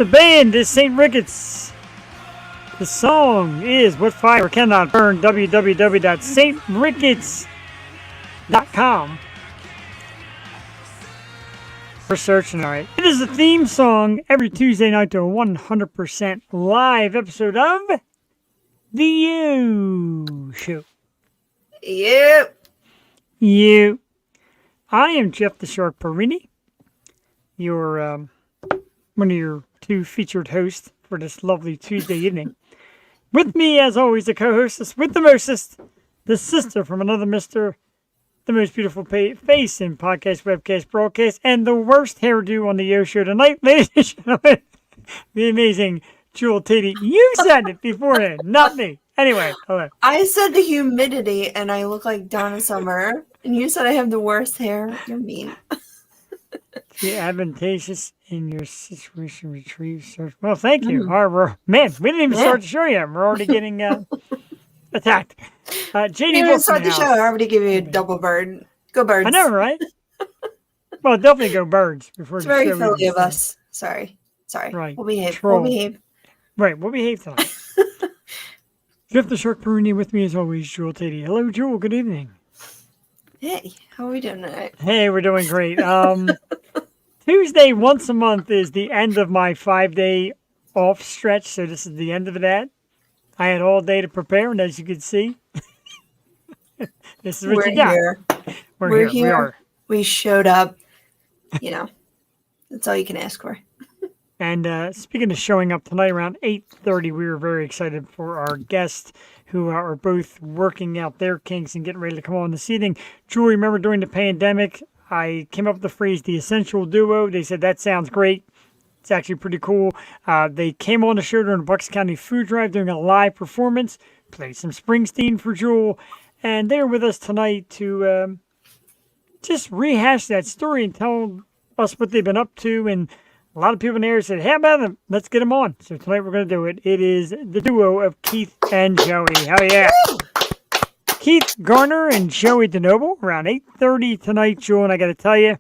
The band is St. Ricketts. The song is What Fire Cannot Burn, www.saintricketts.com. We're searching, all right. It is the theme song every Tuesday night to a 100% live episode of The You Show. Yep. You. I am Jeff the Shark Perini, your one of your two featured hosts for this lovely Tuesday evening. With me, as always, the co-hostess with the mostest, the sister from another mister, the most beautiful face in podcast, webcast, broadcast, and the worst hairdo on the Yo Show tonight, ladies and gentlemen, the amazing Jewel Titi. You said it beforehand, not me. Anyway, hello. I said the humidity, and I look like Donna Summer, and you said I have the worst hair. You're mean. The advantageous in your situation retrieve search. Well, thank you. Man, we didn't even start the show yet. We're already getting attacked. JD You didn't start the show. I already give you a double bird. Go birds. I know, right? Well, definitely go birds before It's the very show. Philly of us. Sorry. Right. We'll behave. Troll. We'll behave. Right, we'll behave tonight. Jeff the Shark Perini with me as always, Jewel Titi. Hello, Jewel. Good evening. Hey, how are we doing tonight? Hey, we're doing great. Tuesday, once a month, is the end of my 5-day off stretch, so this is the end of that. I had all day to prepare, and as you can see, this is what you got. Here. We're here. We are. We showed up. That's all you can ask for. And speaking of showing up tonight around 8:30, we were very excited for our guests who are both working out their kinks and getting ready to come on this evening. Jewel, remember during the pandemic, I came up with the phrase, the essential duo. They said, that sounds great. It's actually pretty cool. They came on the show during the Bucks County Food Drive doing a live performance, played some Springsteen for Jewel, and they're with us tonight to just rehash that story and tell us what they've been up to. And a lot of people in the area said, how about them? Let's get them on. So tonight we're going to do it. It is the duo of Keith and Joey. Hell yeah. Keith Garner and Joey DeNoble around 8:30 tonight, Jewel. And I got to tell you,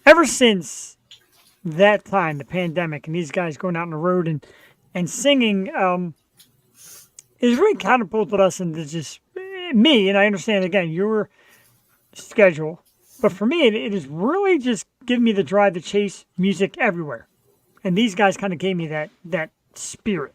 ever since that time, the pandemic, and these guys going out on the road and singing, it's really catapulted us into just me. And I understand, again, your schedule. But for me, it is really just giving me the drive to chase music everywhere. And these guys kind of gave me that spirit.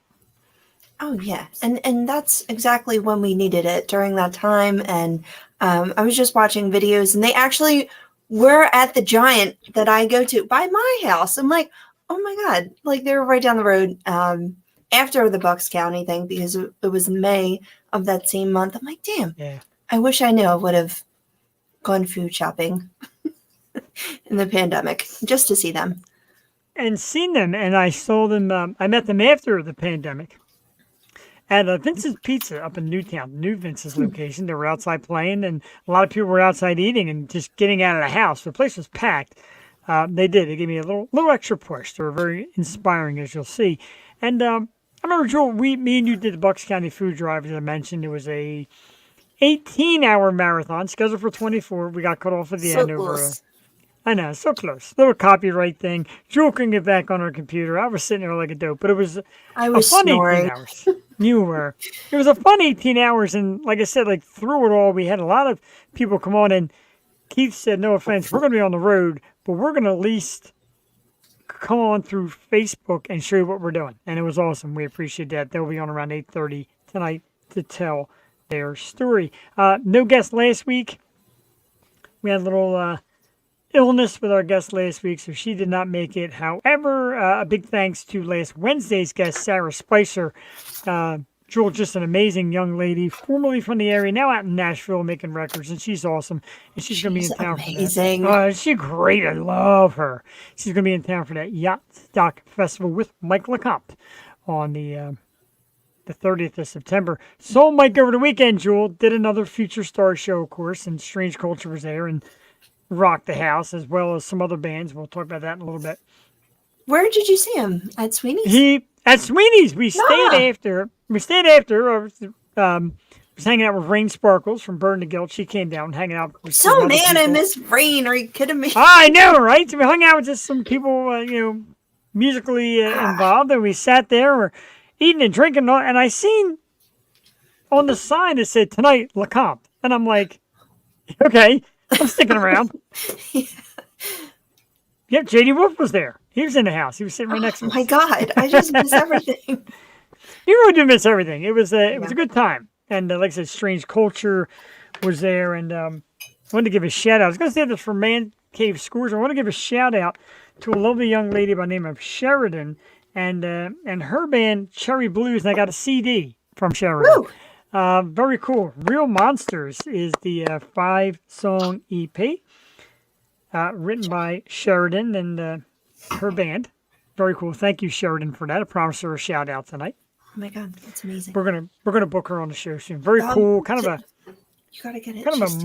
Oh, yeah. And that's exactly when we needed it during that time. And I was just watching videos, and they actually were at the Giant that I go to by my house. I'm like, oh, my God. Like, they were right down the road after the Bucks County thing, because it was May of that same month. I'm like, damn. Yeah. I wish I knew I would have gone food shopping in the pandemic just to see them. And seen them, and I saw them, I met them after the pandemic at Vince's Pizza up in Newtown, new Vince's location. They were outside playing, and a lot of people were outside eating and just getting out of the house. The place was packed. They gave me a little extra push. They were very inspiring, as you'll see. And I remember, Joel, me and you did the Bucks County Food Drive, as I mentioned. It was a 18-hour marathon, scheduled for 24. We got cut off at the end over. I know, so close. Little copyright thing. Jewel couldn't get back on her computer. I was sitting there like a dope, but it was I was a fun snoring. 18 hours. You were. It was a fun 18 hours, and like I said, like through it all, we had a lot of people come on, and Keith said, no offense, we're going to be on the road, but we're going to at least come on through Facebook and show you what we're doing. And it was awesome. We appreciate that. They'll be on around 8:30 tonight to tell their story. No guest last week. We had a little illness with our guest last week, so she did not make it. However, a big thanks to last Wednesday's guest, Sarah Spicer. Jewel, just an amazing young lady, formerly from the area, now out in Nashville making records, and she's awesome. And she's going to be in town amazing. for that. She's great. I love her. She's going to be in town for that Yacht Stock Festival with Mike LeCompte on the 30th of September. Saw Mike over the weekend, Jewel. Did another Future Star show, of course, and Strange Culture was there and rocked the house, as well as some other bands. We'll talk about that in a little bit. Where did you see him? At Sweeney's? At Sweeney's. We stayed after. Was hanging out with Rain Sparkles from Burn the Guilt. She came down hanging out with some man, other I people. miss Rain. Are you kidding me? I know, right? So we hung out with just some people, musically involved, and we sat there, we're eating and drinking, and I seen on the sign it said tonight LeCompte, and I'm like, okay, I'm sticking around. Yep, JD Wolf was there. He was in the house. He was sitting right next to us. Oh my God, I just miss everything. You really do miss everything. It was a good time, and like I said, Strange Culture was there, and I wanted to give a shout out. I was going to say this for Man Cave Scores. I want to give a shout out to a lovely young lady by the name of Sheridan, and her band Cherry Blues, and I got a CD from Sheridan. Very cool. Real Monsters is the 5-song EP, written by Sheridan and her band. Very cool. Thank you, Sheridan, for that. I promised her a shout out tonight. Oh my God, that's amazing. We're gonna book her on the show soon. Very cool. Kind of a you gotta get it. kind of a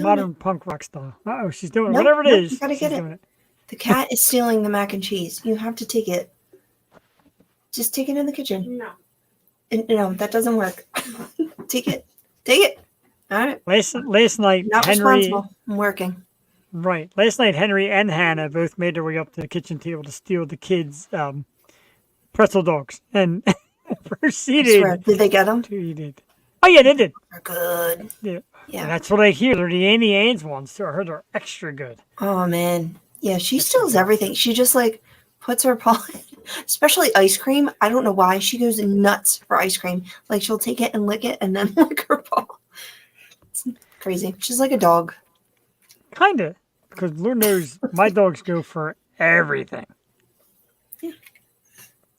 modern punk rock style. Oh, she's doing it. Whatever it is. You gotta get it. The cat is stealing the mac and cheese. You have to take it. Just take it in the kitchen. No. No, that doesn't work. Take it. Take it. All right. Last night, Not Henry. responsible. I'm working. Right. Last night, Henry and Hannah both made their way up to the kitchen table to steal the kids' pretzel dogs and proceeded. I swear. Did they get them? to eat it. Oh yeah, they did. They're good. Yeah. Yeah. And that's what I hear. They're the Annie Ann's ones, so I heard they're extra good. Oh man. Yeah, she steals everything. She just like puts her paw, especially ice cream. I don't know why. She goes nuts for ice cream. Like she'll take it and lick it and then lick her paw. It's crazy. She's like a dog. Kinda, because Lord knows my dogs go for everything. Yeah.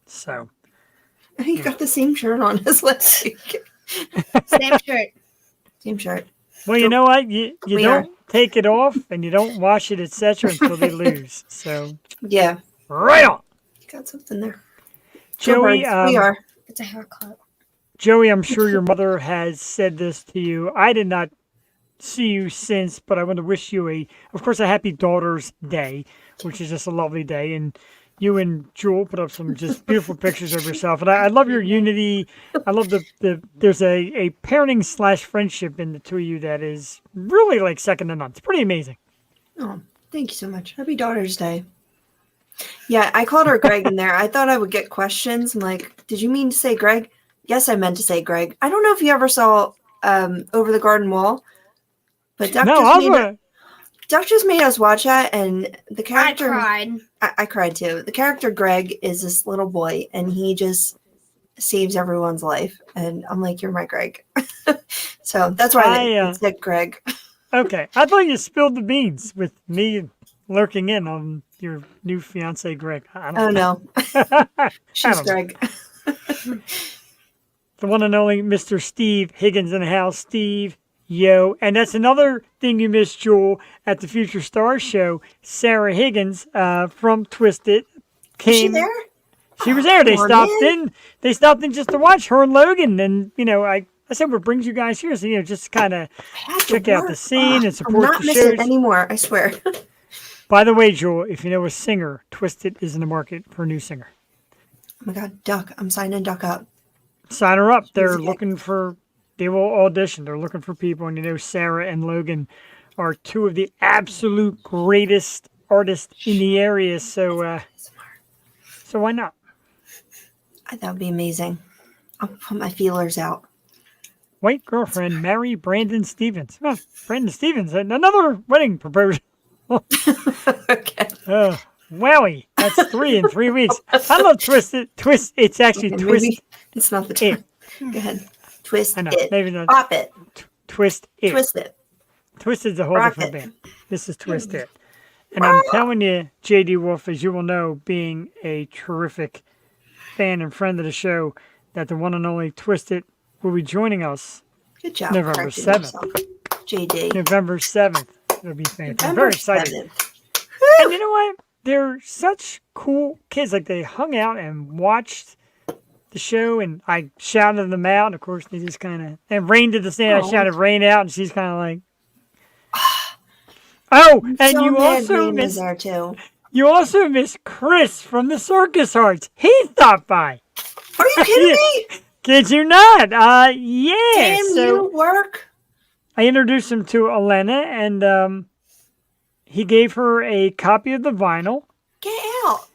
So. He got the same shirt on as last week. Same shirt. Same shirt. Well, you know what? You We don't take it off and you don't wash it, etc., until they lose. So, Yeah. right on. You got something there. Joey, Good words. We are. It's a haircut. Joey, I'm sure your mother has said this to you. I did not see you since, but I want to wish you of course, a happy Daughter's Day, which is just a lovely day. And you and Jewel put up some just beautiful pictures of yourself. And I love your unity. I love there's a parenting / friendship in the two of you that is really like second to none. It's pretty amazing. Oh, thank you so much. Happy Daughter's Day. Yeah, I called her Greg in there. I thought I would get questions. I'm like, did you mean to say Greg? Yes, I meant to say Greg. I don't know if you ever saw Over the Garden Wall, but Duck just made us watch that, and the character. I cried. I cried too. The character Greg is this little boy, and he just saves everyone's life. And I'm like, you're my Greg. So that's why I said Greg. Okay, I thought you spilled the beans with me lurking in on your new fiance, Greg. Oh no, she's Greg. The one and only Mr. Steve Higgins in the house. Steve, yo. And that's another thing you missed, Jewel, at the Future Stars show. Sarah Higgins from Twisted came. Is she there? She was there. They stopped in. They stopped in just to watch her and Logan. And, I said, what brings you guys here? So, just kind of check out the scene and support the shows. I'm not missing anymore, I swear. By the way, Jewel, if you know a singer, Twisted is in the market for a new singer. Oh my God, Duck. I'm signing Duck up. Sign her up. They're looking for, they will audition. They're looking for people. And Sarah and Logan are two of the absolute greatest artists in the area. So, so why not? That would be amazing. I'll put my feelers out. White girlfriend, marry Brandon Stevens. Oh, Brandon Stevens, another wedding proposal. Okay. Wowie. That's 3 in 3 weeks. I love Twisted. It's actually Twist. Maybe it's not the time. Go ahead. Twist I know, it. maybe not. Pop it. Twist it. Twist it. Twisted's a whole Rock different it. band. This is Twist It. And I'm telling you, JD Wolf, as you will know, being a terrific fan and friend of the show, that the one and only Twisted will be joining us Good job. November correcting 7th. yourself, JD. November 7th. It'll be fantastic. I'm November very excited. 7th. And you know what? They're such cool kids. Like, they hung out and watched the show, and I shouted them out. And of course, they just kind of, and Rain did the same. I shouted Rain out, and she's kind of like, oh, and So you mad also Rain is missed, there too. you also missed Chris from the Circus Hearts. He stopped by. Are you kidding me? Kid you not? Yeah. Damn, So you work. I introduced him to Elena, and he gave her a copy of the vinyl. Get out.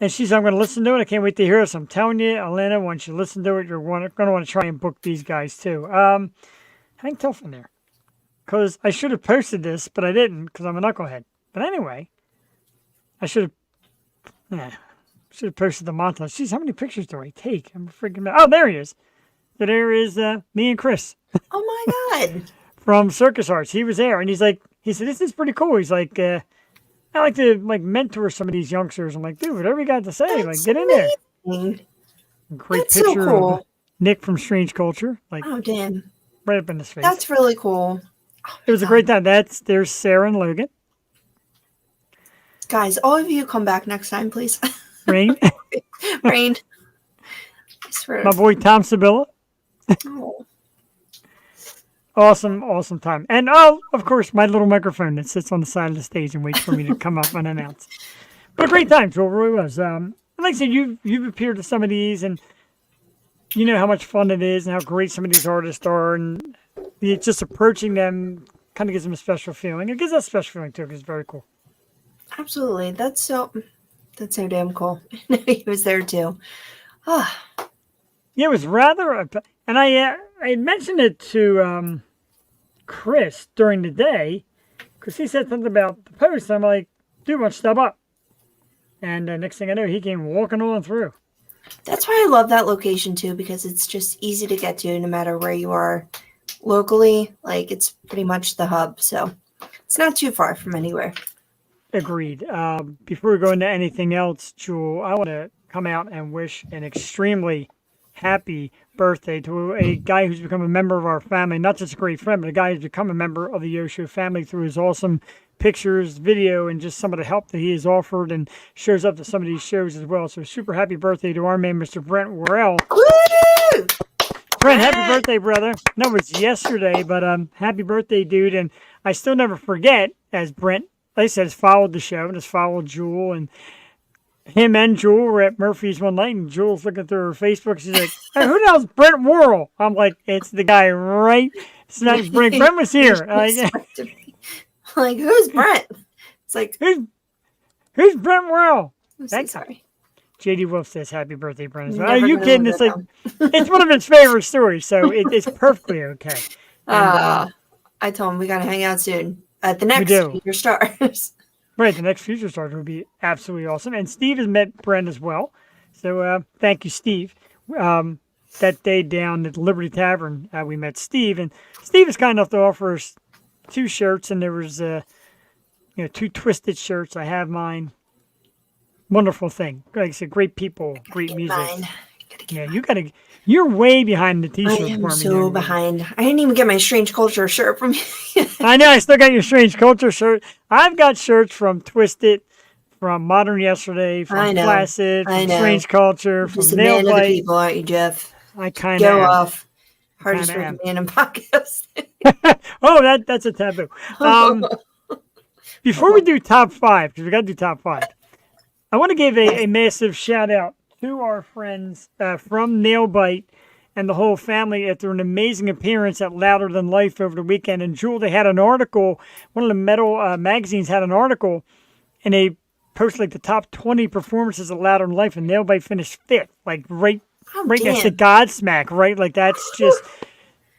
And she said, I'm going to listen to it. I can't wait to hear this. I'm telling you, Elena, once you listen to it, you're going to want to try and book these guys too. Hang tough in there. Because I should have posted this, but I didn't because I'm a knucklehead. But anyway, I should have posted the montage. Jeez, how many pictures do I take? I'm freaking out. Oh, there he is. So there is me and Chris. Oh my God. From Circus Arts. He was there, and he said, this is pretty cool. He's like, I like to mentor some of these youngsters. I'm like, dude, whatever you got to say, That's get in there. amazing. Great That's so picture cool. of Nick from Strange Culture, Oh, damn. right up in his face. That's really cool. It was a great time. There's Sarah and Logan. Guys, all of you come back next time, please. Rain. Rain. I swear. My boy Tom Sabilla. Oh. Awesome time. And of course, my little microphone that sits on the side of the stage and waits for me to come up unannounced. But a great time, Joel, it really was. Like I said, you've appeared at some of these, and you know how much fun it is and how great some of these artists are, and just approaching them kind of gives them a special feeling. It gives us a special feeling too, because it's very cool. Absolutely. That's so damn cool. He was there too. Ah. Yeah, it was rather, and I mentioned it to Chris during the day, because he said something about the post. I'm like, dude, why don't you step up? And next thing I know, he came walking on through. That's why I love that location too, because it's just easy to get to no matter where you are locally. Like, it's pretty much the hub, so it's not too far from anywhere. Agreed. Before we go into anything else, Jewel, I want to come out and wish an extremely happy birthday to a guy who's become a member of our family, not just a great friend, but a guy who's become a member of the Yo Show family through his awesome pictures, video, and just some of the help that he has offered and shows up to some of these shows as well. So super happy birthday to our man, Mr. Brent Worrell. Woo! Brent, happy birthday, brother. No, it was yesterday, but happy birthday, dude. And I still never forget, as Brent, like I said, has followed the show and has followed Jewel, and him and Jewel were at Murphy's one night, and Jewel's looking through her Facebook. She's like, hey, who the hell's Brent Worrell? I'm like, it's the guy right. It's not Brent. Brent was here. Like, who's Brent? It's like, who's Brent Worrell? I'm so sorry. JD Wolf says, happy birthday, Brent. Never Are you gonna kidding? live It's it like, down. it's one of his favorite stories, so it's perfectly okay. And, I told him we got to hang out soon at the next do. Future Stars. right, the next Future Stars would be absolutely awesome. And Steve has met Brent as well. So thank you, Steve. That day down at the Liberty Tavern, we met Steve. And Steve is kind enough to offer us 2 shirts, and there was 2 Twisted shirts. I have mine. Wonderful thing. Like I said, great people, great music. Mine. Yeah, you're way behind the t-shirt I am department. so behind. I didn't even get my Strange Culture shirt from you. I know, I still got your Strange Culture shirt. I've got shirts from Twisted, from Modern Yesterday, from Placid, from Strange Culture, from Just a man of the Nailbite. people, aren't you, Jeff? I kind of Go am. off. Hardest Kinda working man in podcast. Oh, that's a taboo. Before we do top 5, because we got to do top 5, I want to give a massive shout out to our friends from Nailbite and the whole family after an amazing appearance at Louder Than Life over the weekend. And Jewel, they had an article, one of the metal magazines had an article, and they posted like the top 20 performances at Louder Than Life, and Nailbite finished 5th, like right next to Godsmack, right? Like that's just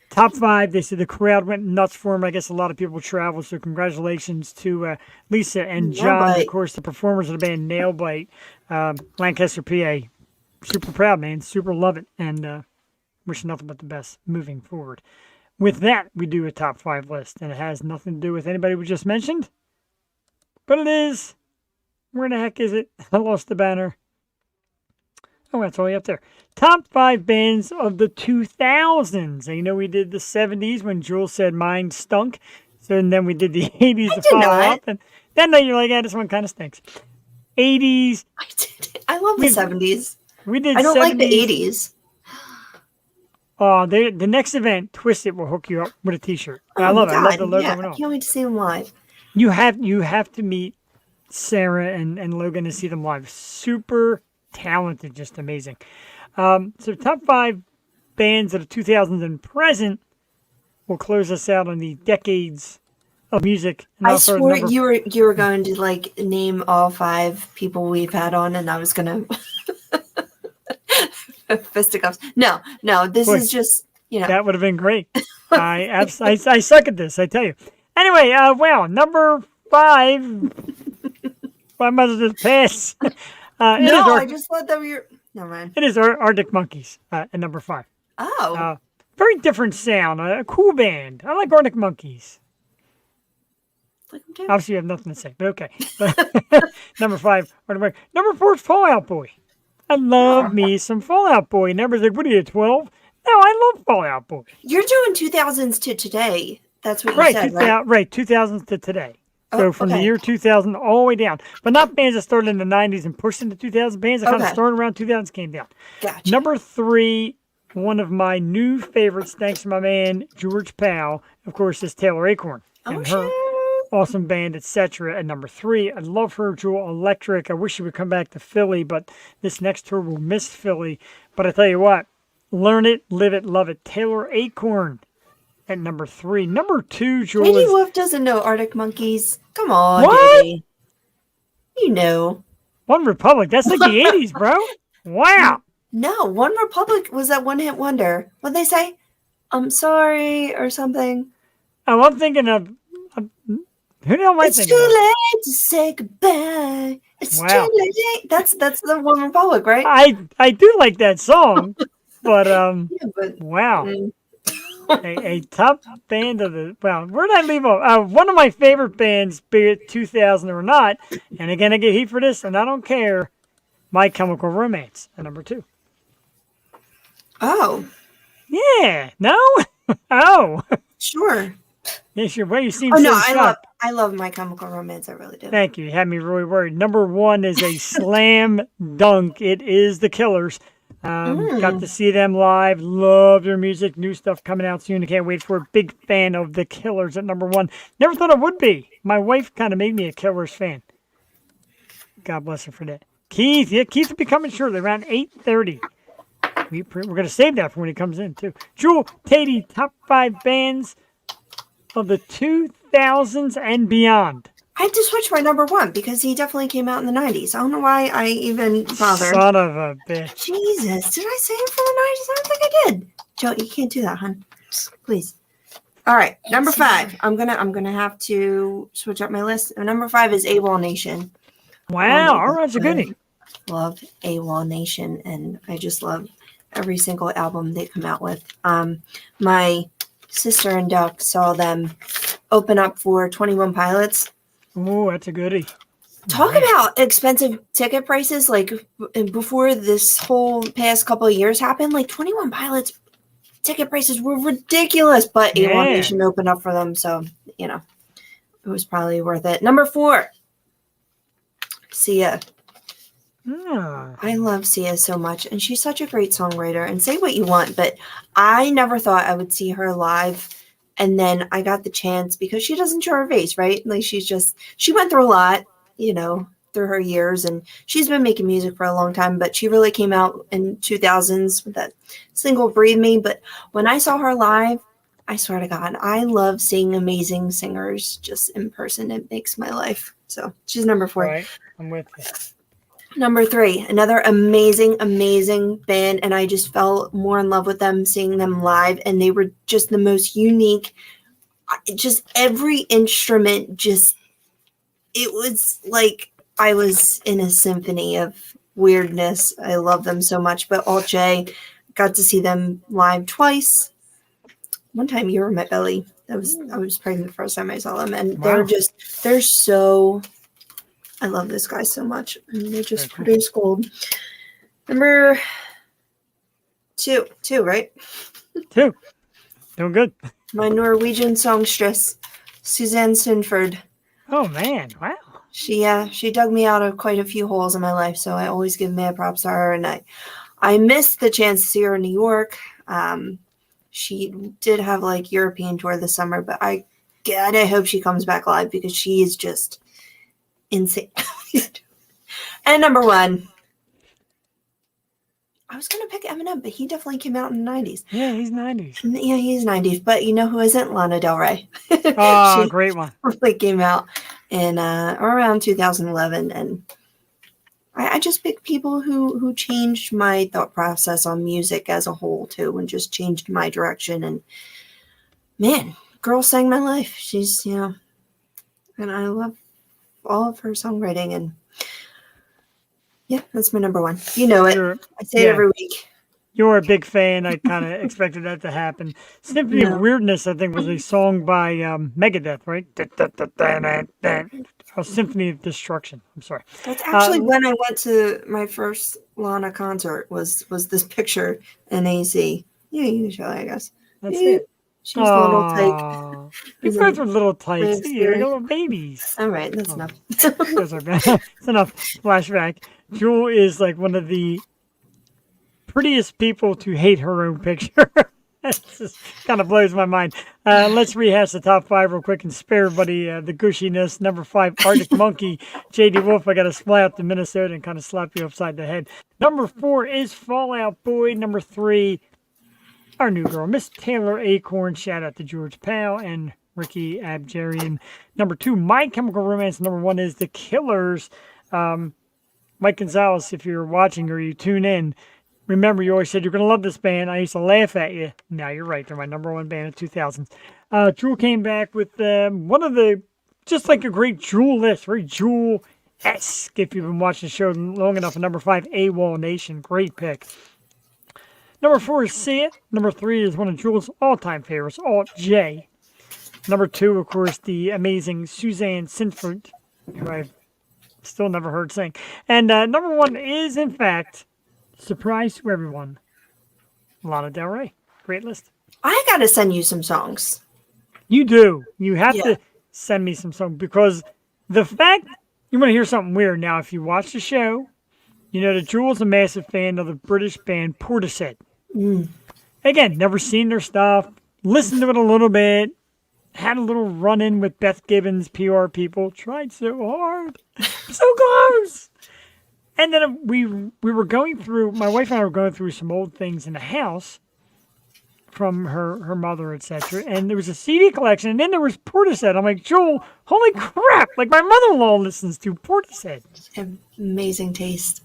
top 5. They said the crowd went nuts for him. I guess a lot of people traveled, so congratulations to Lisa and John, of course, the performers of the band Nailbite, Lancaster, PA. Super proud, man. Super love it, and wishing nothing but the best moving forward. With that, we do a top 5 list, and it has nothing to do with anybody we just mentioned, but it is. Where the heck is it? I lost the banner. Oh, that's all the way up there. Top 5 bands of the 2000s. And you know, we did the 70s when Jules said mine stunk. So and then we did the 80s to follow up. And then you're like, yeah, this one kind of stinks. 80s. I did. I love the 70s. We did. I don't 70s. like the 80s. Oh, the next event, Twisted, will hook you up with a T-shirt. I love it. I love the logo and all. I can't wait to see them live. You have to meet Sarah and Logan to see them live. Super talented, just amazing. So top 5 bands of the 2000s and present will close us out on the decades of music. And I also swore number you were going to like name all 5 people we've had on, and I was gonna fisticuffs. No, this Boy, is just that would have been great. I suck at this, I tell you. Anyway, well, number 5. I might as well just pass. No, I just thought that we were. Never mind. It is Arctic Monkeys at number 5. Oh, Very different sound. A cool band. I like Arctic Monkeys. like them too. Obviously, you have nothing to say, but okay. Number 5, Arctic Monkeys. Number 4 is Fallout Boy. I love me some Fallout Boy. Number's like, what are you, 12? No, I love Fallout Boy. You're doing 2000s to today. That's what you Right, said, right? right, 2000s to today. So Oh, from the okay. year 2000 all the way down. But not bands that started in the 90s and pushed into 2000. Bands that kind of Okay. started around 2000s came down. Gotcha. Number 3, one of my new favorites, thanks to my man George Powell, of course, is Taylor Acorn. Oh, And her shit. awesome band, etc. At number 3, I love her Jewel Electric. I wish she would come back to Philly, but this next tour will miss Philly. But I tell you what, learn it, live it, love it. Taylor Acorn at number 3. Number 2, Jewel Katie is... Wolf doesn't know Arctic Monkeys. Come on, What? Katie. You know. One Republic. That's like the 80s, bro. Wow. No, One Republic was that one-hit wonder. What'd they say? I'm sorry or something. Oh, I'm thinking of... who the hell am I It's thinking too of? late to say goodbye. It's Wow. too late. That's the One Republic, right? I do like that song, but Yeah, but wow. mm, A top band of the... Well, where did I leave off? One of my favorite bands, be it 2000 or not, and again, I get heat for this, and I don't care, My Chemical Romance at number 2. oh, Yeah. No? Oh. sure. Yes, your way you seem Oh so no, shocked. I love My Chemical Romance. I really do. Thank you. You had me really worried. Number 1 is a slam dunk. It is the Killers. Got to see them live. Love their music. New stuff coming out soon. I can't wait for it. Big fan of the Killers at number 1. Never thought I would be. My wife kind of made me a Killers fan. God bless her for that. Keith, yeah, Keith will be coming shortly around 8:30. We're going to save that for when he comes in too. Jewel, Tatey, top 5 bands of the 2000s and beyond. I had to switch my number 1 because he definitely came out in the 90s. I don't know why I even bothered. Son of a bitch. Jesus, did I say it for the 90s? I don't think I did. Joe, you can't do that, hon. Please. All right, number 5. I'm gonna have to switch up my list. Number 5 is AWOL Nation. Wow, all right, that's a goodie. Love AWOL Nation, and I just love every single album they come out with. My sister and Duck saw them open up for 21 Pilots. Oh, that's a goodie. Talk about expensive ticket prices. Like before this whole past couple of years happened, like 21 Pilots ticket prices were ridiculous, but Yeah. AWOL Nation opened up for them. So, it was probably worth it. Number 4, Sia. Ah, I love Sia so much, and she's such a great songwriter. And say what you want, but I never thought I would see her live. And then I got the chance because she doesn't show her face, right? Like she went through a lot, through her years, and she's been making music for a long time, but she really came out in 2000s with that single Breathe Me. But when I saw her live, I swear to God, I love seeing amazing singers just in person. It makes my life. So she's number 4. right. I'm with you. Number 3, another amazing, amazing band, and I just fell more in love with them seeing them live, and they were just the most unique. Just every instrument, it was like I was in a symphony of weirdness. I love them so much. But Alt J, got to see them live twice. One time you were my belly. I was pregnant the first time I saw them, and Wow. they're so. I love this guy so much, and they just Very cool. produce gold. Number 2, right? 2. Doing good. My Norwegian songstress, Suzanne Sundford. Oh, man. Wow. She dug me out of quite a few holes in my life, so I always give mad props to her. And I missed the chance to see her in New York. She did have like European tour this summer, but I hope she comes back live because she is just insane. And number 1, I was gonna pick Eminem, but he definitely came out in the 90s. Yeah, he's 90s. Yeah, he's 90s. But you know who isn't? Lana Del Rey. Oh, She great one. probably came out in around 2011, and I just picked people who changed my thought process on music as a whole too, and just changed my direction. And man, girl sang my life. She's and I love all of her songwriting. And yeah, that's my number one. You know it. You're, I say it every week. You're a big fan. I kind of expected that to happen. Symphony of Weirdness, I think, was a song by Megadeth, right? Oh, Symphony of Destruction. I'm sorry. That's actually when I went to my first Lana concert. Was this picture in AC? Yeah, usually I guess. That's it. She's a little tight. You both are little tights. Brave You're spirit. little babies. All right, that's enough. Those are bad. It's enough. Flashback. Jewel is like one of the prettiest people to hate her own picture. That just kind of blows my mind. Let's rehash the top 5 real quick and spare everybody the gushiness. Number 5, Arctic Monkey. J.D. Wolf, I got to fly out to Minnesota and kind of slap you upside the head. Number 4 is Fallout Boy. Number 3, our new girl, Miss Taylor Acorn. Shout out to George Powell and Ricky Abjarian. Number 2, My Chemical Romance. Number 1 is The Killers. Mike Gonzalez, if you're watching or you tune in, remember, you always said you're going to love this band. I used to laugh at you. Now you're right. They're my number 1 band of 2000s. Jewel came back with one of the, just like a great Jewel list, very Jewel-esque, if you've been watching the show long enough. Number 5, AWOL Nation. Great pick. Number 4 is See It. Number 3 is one of Jewel's all-time favorites, Alt J. Number 2, of course, the amazing Suzanne Sinford, who I've still never heard sing. And number 1 is, in fact, surprise to everyone, Lana Del Rey. Great list. I gotta send you some songs. You do. You have to send me some songs, because the fact you want to hear something weird. Now, if you watch the show, you know that Jewel's a massive fan of the British band Portishead. Again, never seen their stuff. Listened to it a little bit. Had a little run-in with Beth Gibbons, PR people. Tried so hard. So close. And then we were going through, my wife and I were going through some old things in the house from her mother, etc. And there was a CD collection, and then there was Portishead. I'm like, Jewel, holy crap! Like, my mother-in-law listens to Portishead. Amazing taste.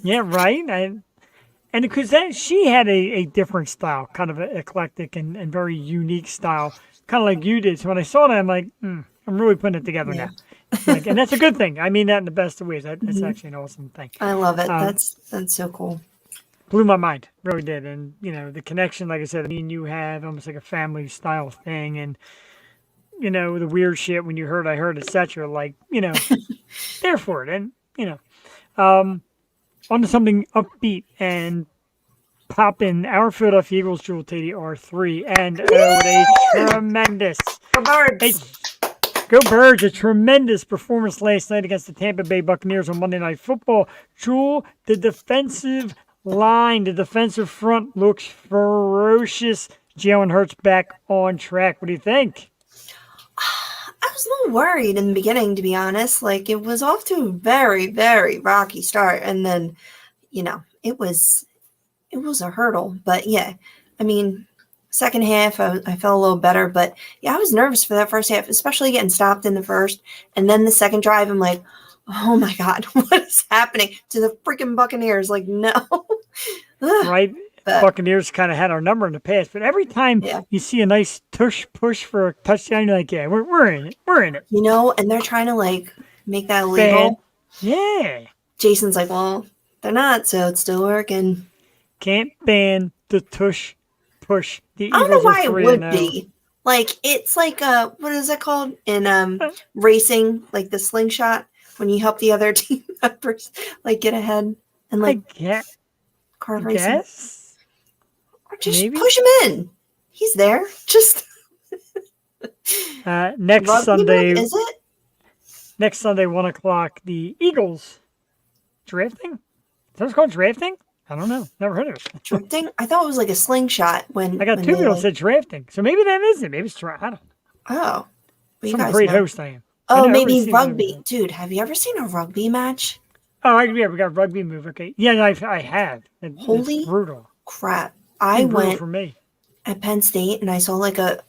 Yeah, right? And because she had a different style, kind of an eclectic and very unique style, kind of like you did. So when I saw that, I'm like, I'm really putting it together now. Like, and that's a good thing. I mean that in the best of ways. That's actually an awesome thing. I love it. That's so cool. Blew my mind, really did. And the connection, like I said, me and you have almost like a family style thing. And the weird shit when you heard, I heard, etc. Like there for it. And onto something upbeat and poppin'. Our Philadelphia Eagles, Jewel Tady, are 3 and a tremendous. Go Birds, a tremendous performance last night against the Tampa Bay Buccaneers on Monday Night Football. Jewel, the defensive line, the defensive front looks ferocious. Jalen Hurts back on track. What do you think? I was a little worried in the beginning, to be honest. Like, it was off to a very, very rocky start. And then, it was a hurdle. But yeah, I mean, second half, I felt a little better, but yeah, I was nervous for that first half, especially getting stopped in the first. And then the second drive, I'm like, oh my God, what is happening to the freaking Buccaneers? Like, no. Right? But Buccaneers kind of had our number in the past, but every time you see a nice push for a touchdown, you're like, yeah, we're in it. We're in it. And they're trying to make that illegal. Yeah. Jason's like, well, they're not, so it's still working. Can't ban the push. The I don't know why it would 3-0. be. Like, it's like, what is it called in racing? Like the slingshot, when you help the other team members get ahead and car racing. Yes. Or just Maybe. push him in. He's there. Just next Rugby Sunday. Is it? Next Sunday, 1:00, the Eagles drafting. Is that what's called drafting? I don't know. Never heard of it. Drifting? I thought it was like a slingshot when I got two people that said drafting. So maybe that is it. Maybe it's I don't know. Oh. Some great host I am. Oh, maybe rugby. Dude, have you ever seen a rugby match? Oh, yeah, we got rugby move. Okay. Yeah, no, I have. It's Holy brutal. crap. It's I been brutal went for me. at Penn State and I saw like a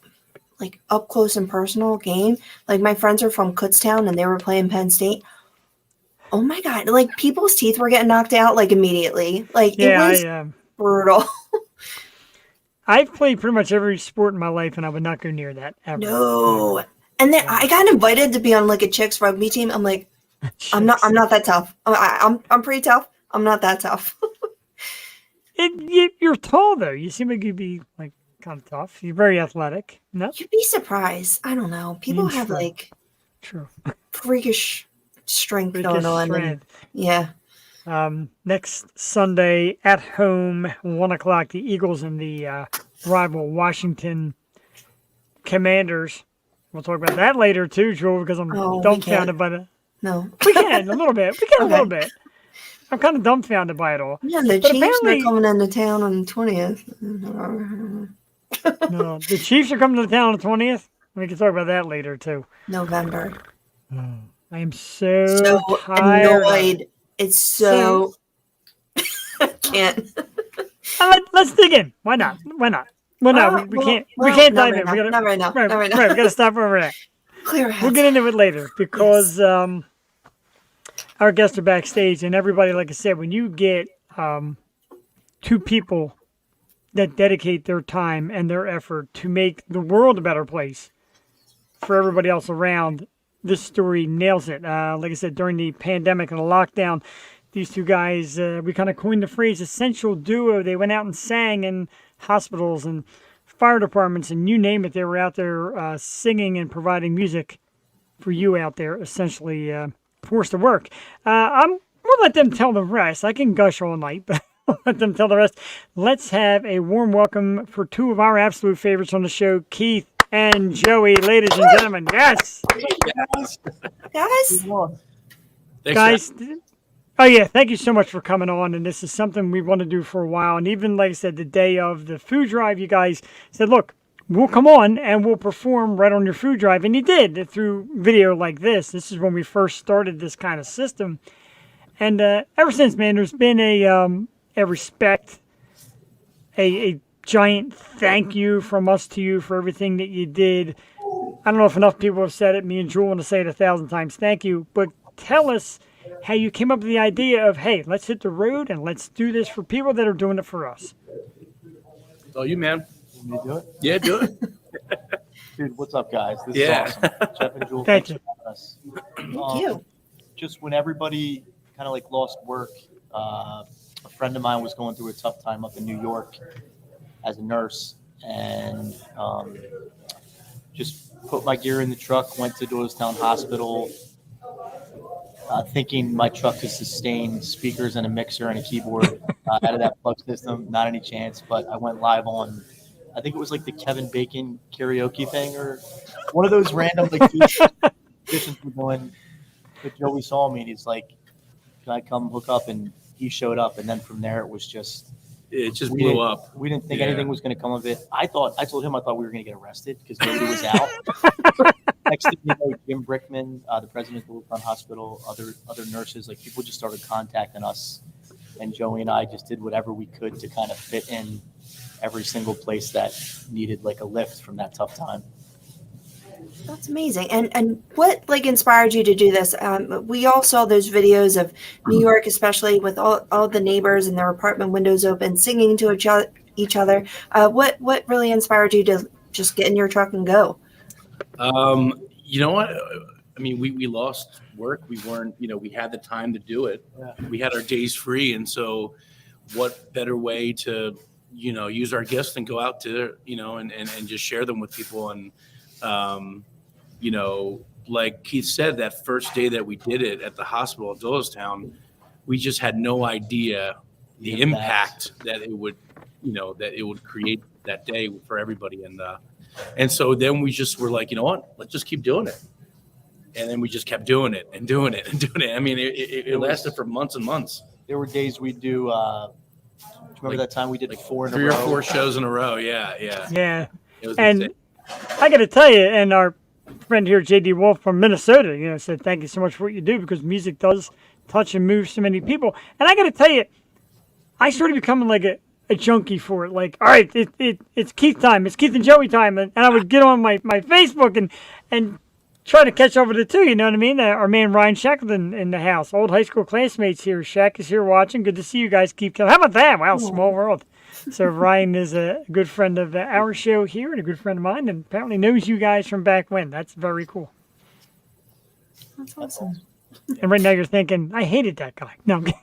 up close and personal game. Like my friends are from Kutztown and they were playing Penn State. Oh my god, like people's teeth were getting knocked out like immediately. Like it Yeah, was brutal. I've played pretty much every sport in my life, and I would not go near that ever. No. And then I got invited to be on like a chicks rugby team. I'm like, I'm not that tough. I'm pretty tough. I'm not that tough. You're tall though. You seem like you'd be like kind of tough. You're very athletic. No, You'd be surprised. I don't know. People have true. like True. freakish strength Freakish going on. strength. Yeah. Next Sunday at home, 1:00, the Eagles and the rival Washington Commanders. We'll talk about that later too, Joel, because I'm dumbfounded by the. No. We can a little bit. We can a Okay. little bit. I'm kind of dumbfounded by it all. Yeah, the But Chiefs are apparently- coming into town on the 20th. No, the Chiefs are coming to town on the 20th. We can talk about that later too. November. I am so So tired. annoyed. It's so I can't. Let's dig in. Why not? Why not? Well, no, we can't. We can't not dive right in. now, We gotta, not right now. Right, Not right now. right. We gotta stop over there. Clear We'll heads. get into it later because our guests are backstage, and everybody, like I said, when you get two people that dedicate their time and their effort to make the world a better place for everybody else around, this story nails it. Like I said, during the pandemic and the lockdown, these two guys, we kind of coined the phrase essential duo. They went out and sang in hospitals and fire departments and you name it. They were out there singing and providing music for you out there, essentially forced to work. We'll let them tell the rest. I can gush all night, but I'll let them tell the rest. Let's have a warm welcome for two of our absolute favorites on the show, Keith and Joey, ladies and gentlemen. Yes. Guys, Guys. Oh, yeah. Thank you so much for coming on. And this is something we want to do for a while. And even, like I said, the day of the food drive, you guys said, look, we'll come on and we'll perform right on your food drive. And you did through video like this. This is when we first started this kind of system. And ever since, man, there's been a respect, a giant thank you from us to you for everything that you did. I don't know if enough people have said it. Me and Jewel want to say it 1,000 times. Thank you. But tell us how you came up with the idea of, hey, let's hit the road and let's do this for people that are doing it for us. Oh, you, man. You do it? Yeah, do it. Dude, what's up, guys? This Yeah. is awesome. Jeff and Jewel, Thank thanks you. for having us. thank you. Just when everybody kind of like lost work, a friend of mine was going through a tough time up in New York as a nurse, and just put my gear in the truck, went to Doylestown Hospital, thinking my truck could sustain speakers and a mixer and a keyboard out of that plug system. Not any chance, but I went live on, I think it was like the Kevin Bacon karaoke thing or one of those random like auditions we're doing. But Joey saw me and he's like, "Can I come hook up?" And he showed up, and then from there it was just It just we blew didn't- up. We didn't think Yeah. anything was going to come of it. I told him I thought we were going to get arrested because nobody was out. Next thing you know, Jim Brickman, the president of the Doylestown Hospital, other nurses, like people just started contacting us, and Joey and I just did whatever we could to kind of fit in every single place that needed like a lift from that tough time. That's amazing. And what like inspired you to do this? We all saw those videos of New York, especially with all the neighbors and their apartment windows open, singing to each other. What really inspired you to just get in your truck and go? You know what? I mean, we lost work. We weren't, we had the time to do it. Yeah. We had our days free. And so what better way to, use our gifts than go out to, and just share them with people. And, like Keith said, that first day that we did it at the hospital at Doylestown, we just had no idea the impact that it would, that it would create that day for everybody. And so then we just were like, you know what, let's just keep doing it. And then we just kept doing it and doing it and doing it. I mean, it lasted for months and months. There were days we'd do, do you remember that time we did 4 in a row? 3 or 4 shows in a row. Yeah. Yeah. It was And insane. I got to tell you, and our friend here, JD Wolf from Minnesota, said thank you so much for what you do because music does touch and move so many people. And I got to tell you, I started becoming like a junkie for it. Like, all right, it's Keith time. It's Keith and Joey time. And I would get on my Facebook and try to catch over the two. You know what I mean? Our man Ryan Shackleton in the house. Old high school classmates here. Shaq is here watching. Good to see you guys. Keep killing. How about that? Wow, small world. So Ryan is a good friend of our show here and a good friend of mine, and apparently knows you guys from back when. That's very cool. That's awesome. And right now you're thinking, I hated that guy. No, I'm kidding.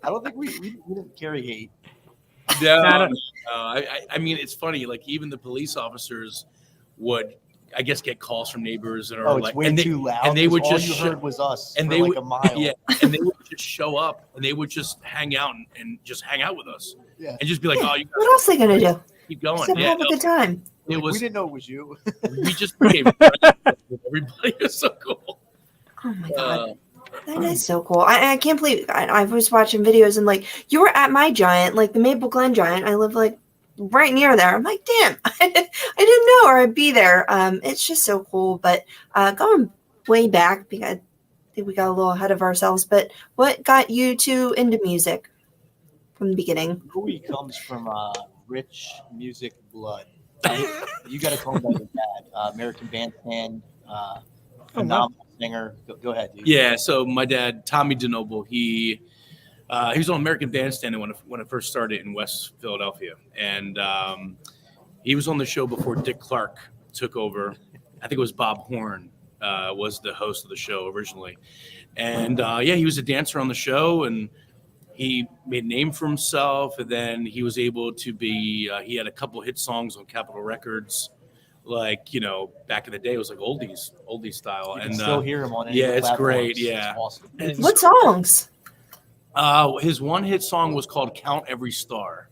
I don't think we didn't carry hate. No, I don't- I mean, it's funny. Like even the police officers would, I guess, get calls from neighbors and are Oh, it's like, way and they, too loud. and they 'cause would all just you show- heard was us and for they like would, a mile. yeah, and they would just show up and they would just hang out and just hang out with us, Yeah. and just be like, oh, you What else are they gonna do? keep going. Just Yeah, have a good time. it Like, was. we didn't know it was you. We just became friends with everybody. It was so cool. Oh my god. Uh, That is so cool. I can't believe I was watching videos and like you were at my giant, like the Maple Glen Giant. I live like right near there. I'm like, damn, I didn't know or I'd be there. It's just so cool. But going way back, because I think we got a little ahead of ourselves. But what got you two into music from the beginning? Louis comes from rich music blood. You got to call him by your dad. American Bandstand, phenomenal singer. Go ahead, dude. Yeah, so my dad, Tommy DeNoble, he was on American Bandstand when it first started in West Philadelphia, and he was on the show before Dick Clark took over. I think it was Bob Horn was the host of the show originally, and he was a dancer on the show, and he made a name for himself, and then he was able to be. He had a couple hit songs on Capitol Records. Like, back in the day, it was like oldies style. You And can still hear him on any yeah, of the it's platforms. great, yeah. It's awesome. What songs? His one hit song was called "Count Every Star,"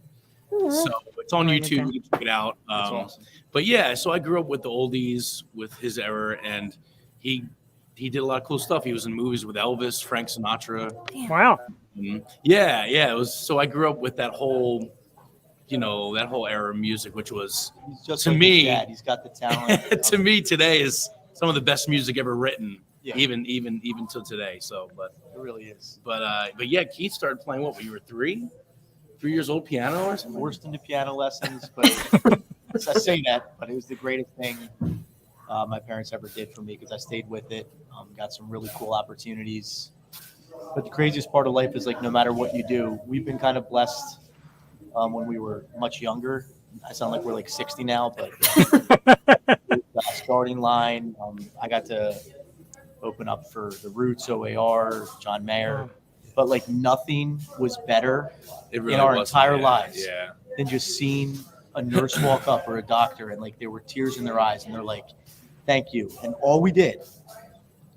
so it's on Write it YouTube. down. You can check it out. That's awesome. But yeah, so I grew up with the oldies, with his era, and he did a lot of cool stuff. He was in movies with Elvis, Frank Sinatra. Wow. Yeah, it was. So I grew up with that whole era of music, which was He's just To like his me- dad. He's got the talent. to me today is some of the best music ever written. Yeah. Even till today. So, It really is. but yeah, Keith started playing when you were 3 years old, piano or something. Forced into piano lessons, but I say that, but it was the greatest thing my parents ever did for me because I stayed with it. Got some really cool opportunities. But the craziest part of life is like no matter what you do, we've been kind of blessed when we were much younger. I sound like we're like 60 now, but starting line, I got to open up for the Roots, OAR, John Mayer. But like nothing was better It really in our wasn't, entire yeah, lives Yeah. than just seeing a nurse walk up or a doctor and like there were tears in their eyes and they're like, thank you. And all we did,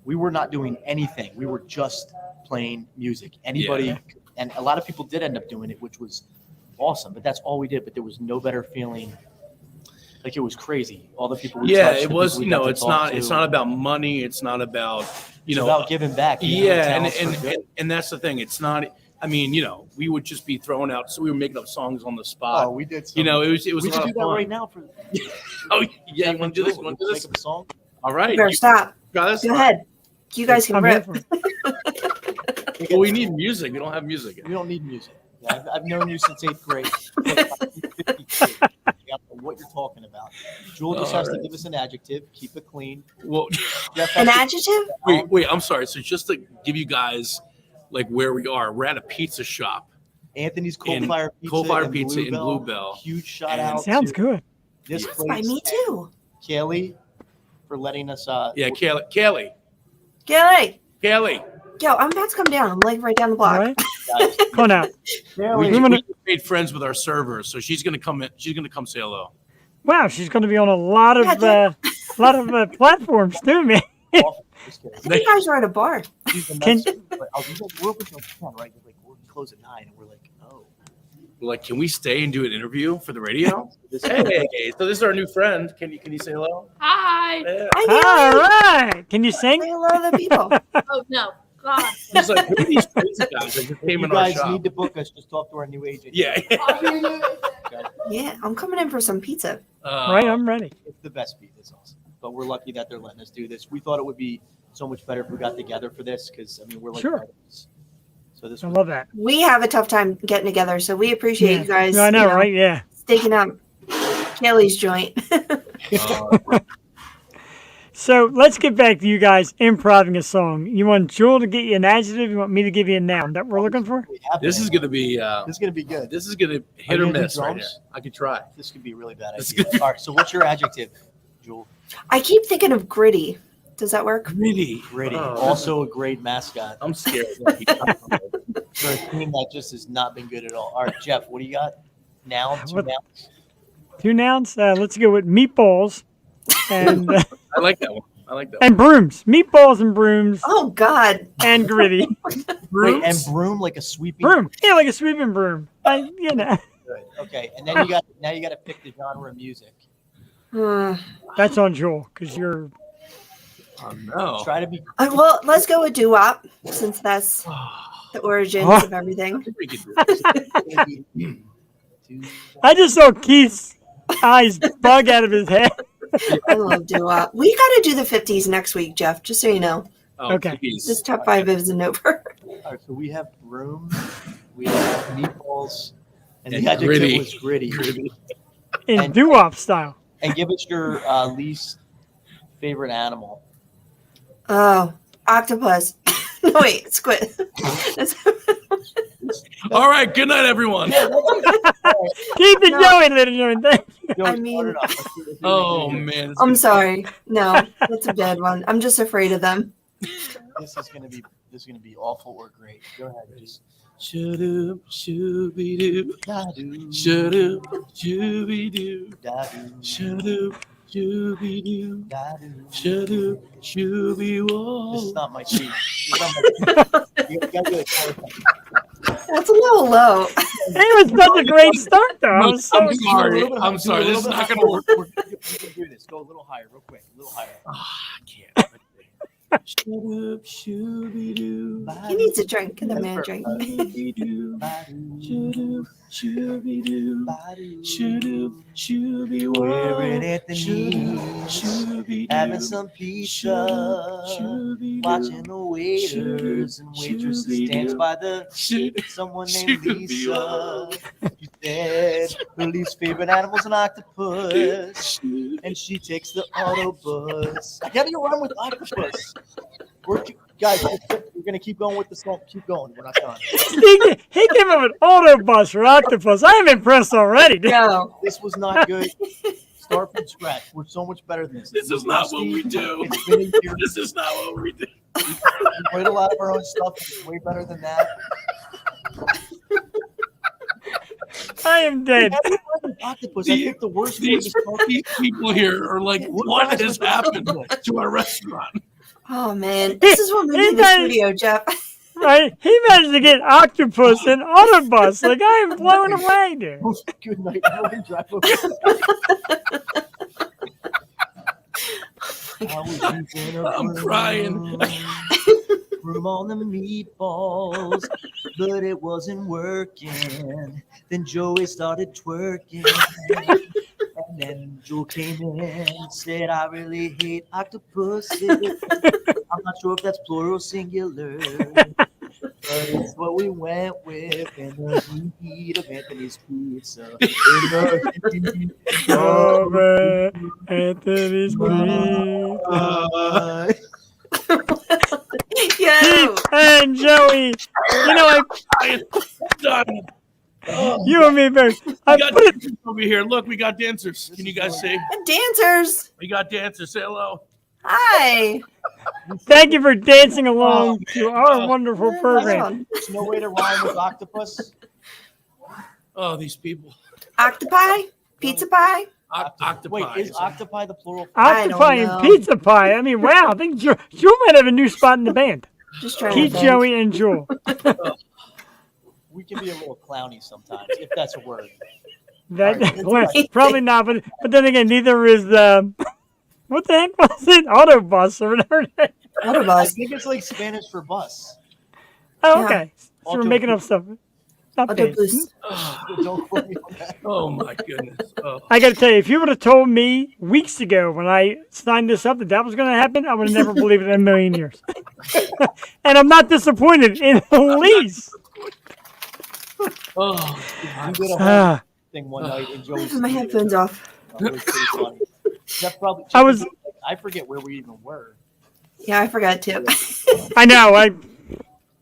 we were not doing anything. We were just playing music. Anybody, and a lot of people did end up doing it, which was awesome, but that's all we did. But there was no better feeling. Like it was crazy. All the people we Yeah, touched, it the was. people we got to It's talk not. to. It's not about money. It's not about It's about giving back. using your Yeah, talents for good. and that's the thing. It's not. I mean, we would just be throwing out. So we were making up songs on the spot. Oh, we did. It was. we a should lot do of that fun. right now for. Oh yeah, you want to do this? You want to do Make this? up a song. All right. You better stop. Guys, Go ahead. You guys can I'm here rip. for it. well, we need music. We don't have music. We don't need music. Yeah, I've known you since 8th grade. I don't know what you're talking about. Jewel just has to give us an adjective. Keep it clean. Well, Jeff has An to- adjective? wait. I'm sorry. So just to give you guys like where we are, we're at a pizza shop. Anthony's Coal In Fire Pizza. Coal Fire in Pizza in Bluebell. Bluebell. Huge shout And- out. Sounds to good. This Yes. By place. me too. Kelly, for letting us. Yeah, Kaylee. Kelly. Yo, I'm about to come down. I'm like right down the block. All right. Guys, Come on out. We I'm gonna- made friends with our servers, so she's gonna come in. She's gonna come say hello. Wow, she's going to be on a lot of platforms too, man. just kidding. I think you guys are at a bar. She's the Can- nice- like, oh, we're open till 10, right? Like, we close at 9, and we're like, oh. We're like, can we stay and do an interview for the radio? This Hey, so this is our new friend. Can you say hello? Hi. Yeah. I know. All right. Can you Say sing? hello to the people. Oh no, God. He's like, who are these crazy guys that just came you in our guys shop? need to book us. Just talk to our new agent. Yeah. Yeah, I'm coming in for some pizza. Right, I'm ready. It's the best beat. It's awesome. But we're lucky that they're letting us do this. We thought it would be so much better if we got together for this because I mean we're like Sure. brothers. So this I was love that. We have a tough time getting together, so we appreciate you guys. I know, you know, right? Yeah. Staking up Kelly's joint. So let's get back to you guys improvising a song. You want Jewel to get you an adjective? You want me to give you a noun that we're looking for? This is gonna be this is gonna be good. this is gonna hit Are or you gonna do miss right here. drums? I could try. This could be a really bad This idea. All right, so what's your adjective, Jewel? I keep thinking of gritty. Does that work? Gritty. Gritty. Oh, Also a great mascot I'm scared. for a team that just has not been good at all. All right, Jeff, what do you got? Noun, two What- nouns. 2 nouns. Let's go with meatballs and I like that one. I like that and brooms. Meatballs and brooms Oh God. and gritty. one. Wait, and Brooms? broom like a sweeping Broom. Yeah, like a sweeping broom. You know. Good. Okay, and then you got to pick the genre of music. That's on Joel because you're. Oh no. Try to be Well, let's go with doo-wop since that's the origins Oh. of everything. We could do this. I just saw Keith's eyes bug out of his head. I love doo-wop. We got to do the 50s next week, Jeff. Just so you know, Oh, Okay. please. this top 5 isn't over. All right, so we have broom, we have meatballs, and And the adjective gritty. was gritty. Gritty. In And- doo-wop style. And give us your least favorite animal. Oh, octopus. No, wait, squid. All right. Good night, everyone. Keith and No. Joey, ladies and gentlemen. Thank you. Joey, I mean- start it off. Let's see what Oh we can do. man. it's I'm gonna- sorry. No, that's a bad one. I'm just afraid of them. This is gonna be awful or great. Go ahead. Just Shoo-doo, shoo-be-doo. da-doo, Shoo-doo, shoo-be-doo. da-doo, Shoo-doo, shoo-be-doo. da-doo. Shoo-doo, This shoo-be-whoa. is not my sheet. This is not my sheet. You gotta do it. That's a little low. It was such a great start, though. I was so I'm sorry. Do a little bit I'm higher, sorry. do a This is little not bit gonna work. higher. You can do this. Go a little higher, real quick. A little higher. Ah, I can't. Shoo-doo, shoo-be-doo. He needs a drink. Give the man a drink. Shoo-be-doo. Ba-doo, Shoo-doo, shoo-be-doo. ba-doo. Shoo-doo, shoo-be-whoa. Wearing at the Shoo-doo, knees, shoo-be-doo. having some pizza, Shoo-be-doo. watching the waiters and waitresses dance by the Shoo- someone named Shoo-be-whoa. Lisa. She said her least favorite animal's an octopus, Shoo- and she takes the autobus. I gotta run with octopus. Guys, we're gonna keep going with the song. Keep going. We're not done. he came up with Autobus for octopus. I am impressed already. Dude. No. This was not good. Start from scratch. We're so much better than this. This is not what we do. It's been a year. This is not what we do. We played a lot of our own stuff. It's way better than that. I am dead. Octopus. I think the worst way to These start. these people here are like, what has happened to our restaurant? Oh man, this is what we He need the does- studio, Jeff. Right? He managed to get octopus and Autobus. Like, I am blown away, dude. Good night. Everyone drive over. I was using a I'm crying. Room on the meatballs, but it wasn't working. Then Joey started twerking. And then Joel came in and said, I really hate octopuses. I'm not sure if that's plural or singular. But it's what we went with in the heat of Anthony's Pizza. In the heat Over Anthony's Creek. Yo. Keith and Joey. You know, I am done. you and me both. I We got put it. dancers over here. Look, we got dancers. Can you guys see? Dancers. We got dancers. Say hello. Hi. Thank you for dancing along to our wonderful program. There's no way to rhyme with octopus. Oh, these people. Octopi? Pizza pie? Octopi. Wait, is octopi the plural? I don't Octopi and know. pizza pie. I mean, wow. I think Joel might have a new spot in the band. Just trying Keith, to think. Joey, and Joel. We can be a little clowny sometimes, if that's a word. That, Alright, well, right. probably not, but then again, neither is what the heck was it? Autobus or whatever. I Autobus. think it's like Spanish for bus. Oh, Yeah. okay. So we're making up stuff. Not Other bad. boosts. Don't quote me on that. Oh my goodness. Oh. I got to tell you, if you would have told me weeks ago when I signed this up that was going to happen, I would have never believed it in a million years. And I'm not disappointed in the least. Oh. We did a whole Ah, thing one night in I Joey's have my studio. headphones off. It was pretty funny. Jeff probably. I was- I forget where we even were. Yeah, I forgot too. I know.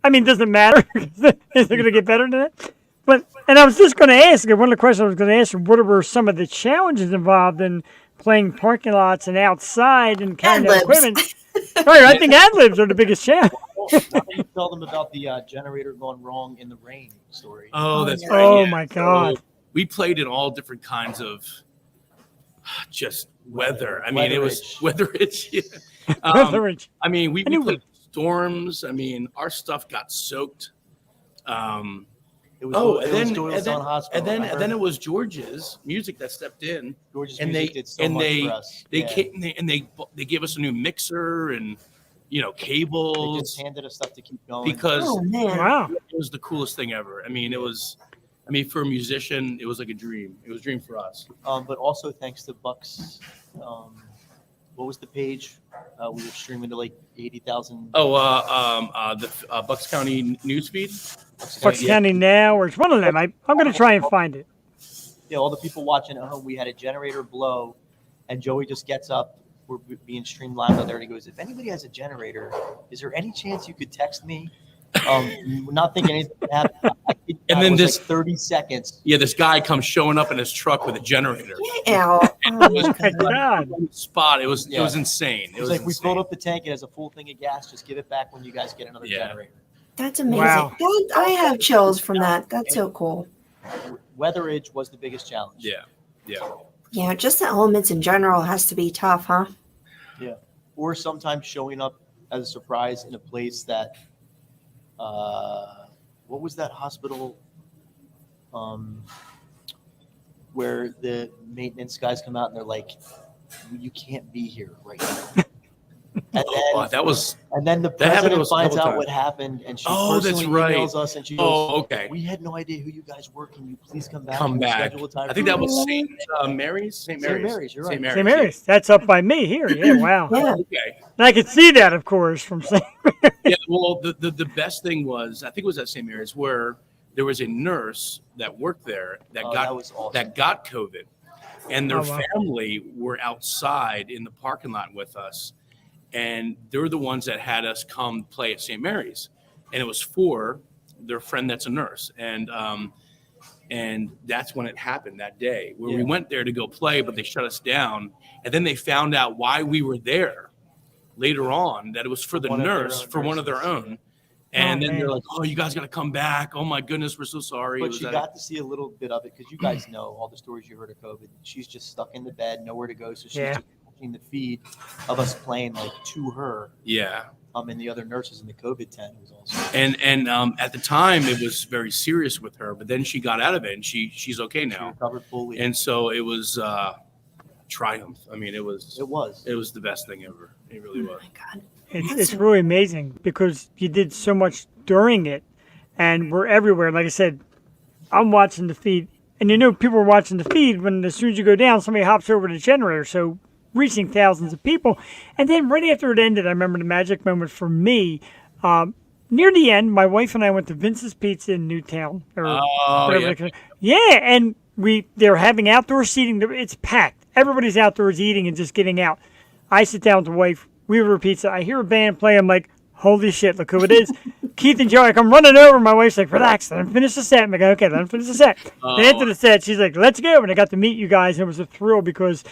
I mean, does it matter? Is it going to get better than that? But and I was just going to ask you, one of the questions I was going to ask you, what were some of the challenges involved in playing parking lots and outside and carrying that Ad-libs. equipment? Right, I think ad libs are the biggest challenge. Well, now that you tell them about the generator going wrong in the rain story. Oh, that's yeah. right. Oh yeah. my God. So we played in all different kinds of just weather. I mean, it was weatherage. Yeah. Weatherage. I mean, we Anyway. played storms. I mean, our stuff got soaked. It was, Oh, it and was then Doylestown Hospital. and then remember? it was George's music that stepped in. George's and music they- did so and much they- for us. They Yeah. came and they gave us a new mixer and They cables just handed us stuff to keep going. because Oh man. Wow. it was the coolest thing ever. I mean, for a musician, it was like a dream. It was a dream for us. But also thanks to Bucks. What was the page? We were streaming to like 80,000. The Bucks County newsfeed. Bucks Yeah. County Now, or it's one of them. I'm going to try and find it. Yeah, all the people watching at home. We had a generator blow, and Joey just gets up. We're being streamed live out there, and he goes, "If anybody has a generator, is there any chance you could text me?" Not thinking anything would happen. And then it was this- like 30 seconds. Yeah, this guy comes showing up in his truck with a generator. Get out. And Oh, it was My God. on the spot. It was Yeah. insane. It was like, we filled up the tank. It has a full thing of gas. Just give it back when you guys get another Yeah. generator. that's amazing. Wow. I have chills from that. That's so cool. Weatherage was the biggest challenge. Yeah, yeah. Yeah, just the elements in general has to be tough, huh? Or sometimes showing up as a surprise in a place that, what was that hospital where the maintenance guys come out and they're like, you can't be here right now. And Oh, then, that was. and then the that happened to president us a finds couple out what times. happened, and she Oh, that's personally right. emails us, and she goes, Oh, okay. "We had no idea who you guys were. Can you please come back? Come We'll back. schedule a time I think for that you." was St. Mary's. St. Mary's. Mary's, you're right. St. St. Mary's. That's up by me here. Yeah, wow. Yeah. Okay. And I could see that, of course, from St. Yeah. Well, the best thing was, I think it was at St. Mary's, where there was a nurse that worked there that Oh, got that was awesome. that got COVID, and their Oh, wow. family were outside in the parking lot with us, and they're the ones that had us come play at St. Mary's, and it was for their friend that's a nurse, and that's when it happened that day where we Yeah. went there to go play, but they shut us down, and then they found out why we were there later on, that it was for the One of their nurse, own for one of their nurses. own. And Oh, then they're man. like, "Oh, you guys got to come back! Oh my goodness, we're so sorry." It But was she that- got to see a little bit of it because you guys know all the stories you heard of COVID. She's just stuck in the bed, nowhere to go. So she's Yeah. just watching the feed of us playing like to her. yeah. And the other nurses in the COVID tent. It was awesome. And at the time it was very serious with her, but then she got out of it and she's okay She now. recovered fully. And so it was triumph. I mean, it was the best thing ever. It really Oh was. my God. It's really amazing because you did so much during it, and we're everywhere. Like I said, I'm watching the feed, and people are watching the feed when as soon as you go down, somebody hops over the generator. So reaching thousands of people, and then right after it ended, I remember the magic moment for me. Near the end, my wife and I went to Vince's Pizza in Newtown. Or Oh, whatever yeah. they call it. Yeah, and they're having outdoor seating. It's packed. Everybody's outdoors eating and just getting out. I sit down with the wife. We order pizza. I hear a band play. I'm like, holy shit, look who it is. Keith and Joey come running over. My wife's like, relax, let him finish the set. I'm like, okay, let him finish the set. Then after the set, she's like, let's go. And I got to meet you guys. And it was a thrill because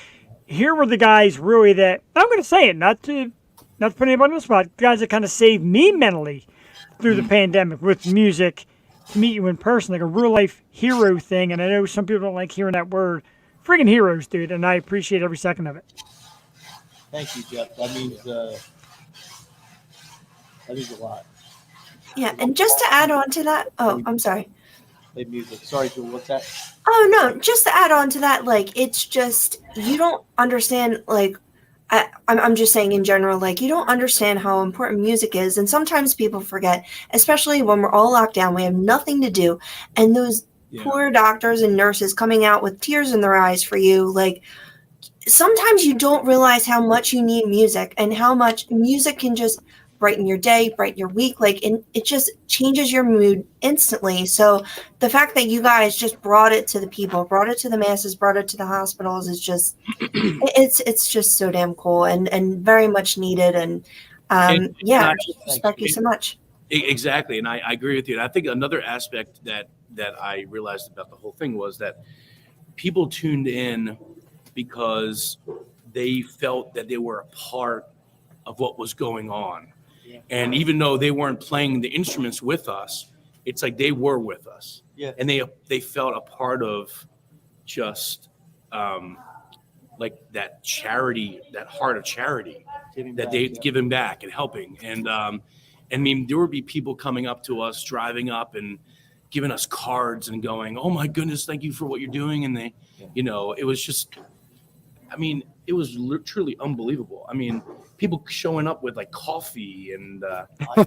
here were the guys really that, I'm going to say it, not to put anybody on the spot, guys that kind of saved me mentally through the pandemic with music, to meet you in person, like a real life hero thing. And I know some people don't like hearing that word. Friggin' heroes, dude. And I appreciate every second of it. Thank you, Jeff. That means a lot. Yeah, and just to add on to that, oh, I'm sorry. Play music. Sorry, Jewel. What's that? Oh no, just to add on to that, like it's just you don't understand. Like I'm just saying in general, like, you don't understand how important music is. And sometimes people forget, especially when we're all locked down, we have nothing to do. And those poor doctors and nurses coming out with tears in their eyes for you, like, sometimes you don't realize how much you need music and how much music can just brighten your day, brighten your week. Like, and it just changes your mood instantly. So the fact that you guys just brought it to the people, brought it to the masses, brought it to the hospitals is just, it's just so damn cool and very much needed. And I just respect you so much. Exactly. And I agree with you. And I think another aspect that I realized about the whole thing was that people tuned in because they felt that they were a part of what was going on. Yeah. And even though they weren't playing the instruments with us, it's like they were with us. Yeah. And they felt a part of just like that charity, that heart of charity giving back and helping. And I mean, there would be people coming up to us, driving up and giving us cards and going, "Oh my goodness, thank you for what you're doing." And they, it was just, I mean, it was truly unbelievable. I mean, people showing up with like coffee and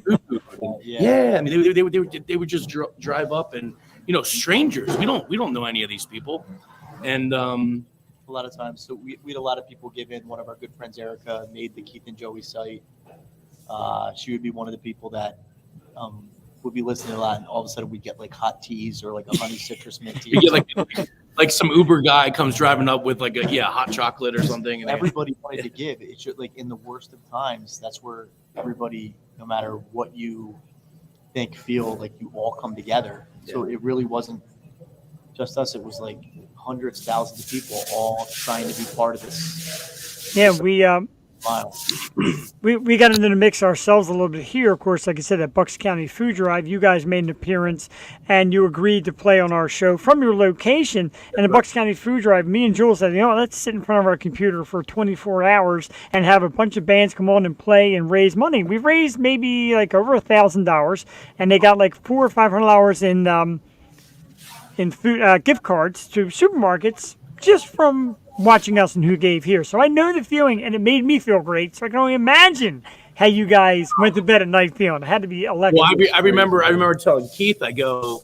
food. I mean, they would just drive up and, strangers. We don't know any of these people. And a lot of times, so we had a lot of people give in. One of our good friends, Erica, made the Keith and Joey site. She would be one of the people that would be listening a lot, and all of a sudden we'd get like hot teas or like a honey citrus mint tea. You get like some Uber guy comes driving up with like a hot chocolate or something. And everybody wanted to give. It should, like, in the worst of times, that's where everybody, no matter what you think, feel, like you all come together. Yeah. So it really wasn't just us. It was like hundreds, thousands of people all trying to be part of this. Yeah, we got into the mix ourselves a little bit here. Of course, like I said, at Bucks County Food Drive, you guys made an appearance and you agreed to play on our show from your location. And the Bucks County Food Drive, me and Jules said, let's sit in front of our computer for 24 hours and have a bunch of bands come on and play and raise money. We've raised maybe like over $1,000, and they got like $400 or $500 in food gift cards to supermarkets just from watching us and who gave here. So I know the feeling, and it made me feel great. So I can only imagine how you guys went to bed at night feeling. It had to be electric. Well, I remember telling Keith, I go,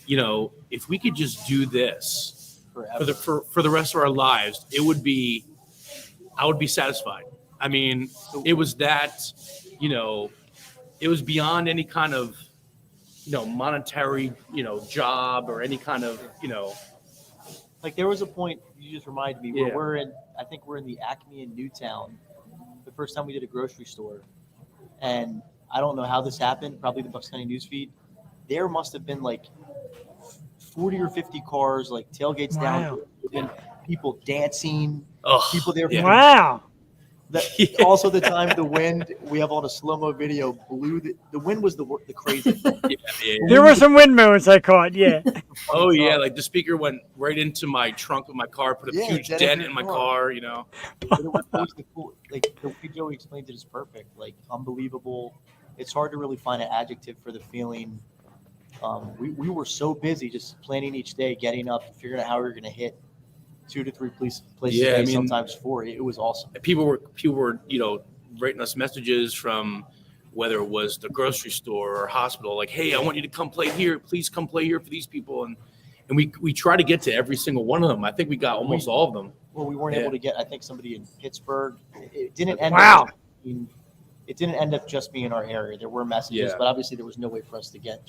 if we could just do this for the rest of our lives, I would be satisfied. I mean, it was that, it was beyond any kind of, monetary, job or any kind of, Like, there was a point, you just reminded me, where I think we're in the Acme in Newtown, the first time we did a grocery store. And I don't know how this happened, probably the Bucks County newsfeed. There must have been like 40 or 50 cars, like tailgates down, people dancing, people there. Wow. Also, the time the wind, we have on a slow-mo video, blew the wind was the crazy. There were some wind moments I caught, Oh yeah, like the speaker went right into my trunk of my car, put a huge dent in my car, But it was cool. Like the way Joey explained it is perfect, like unbelievable. It's hard to really find an adjective for the feeling. We were so busy just planning each day, getting up, figuring out how we were going to hit 2 to 3 places a day, sometimes 4. It was awesome. People were writing us messages from whether it was the grocery store or hospital, like, "Hey, I want you to come play here. Please come play here for these people." And we try to get to every single one of them. I think we got almost all of them. Well, we weren't able to get, I think, somebody in Pittsburgh. It didn't end it didn't end up just being in our area. There were messages, but obviously there was no way for us to get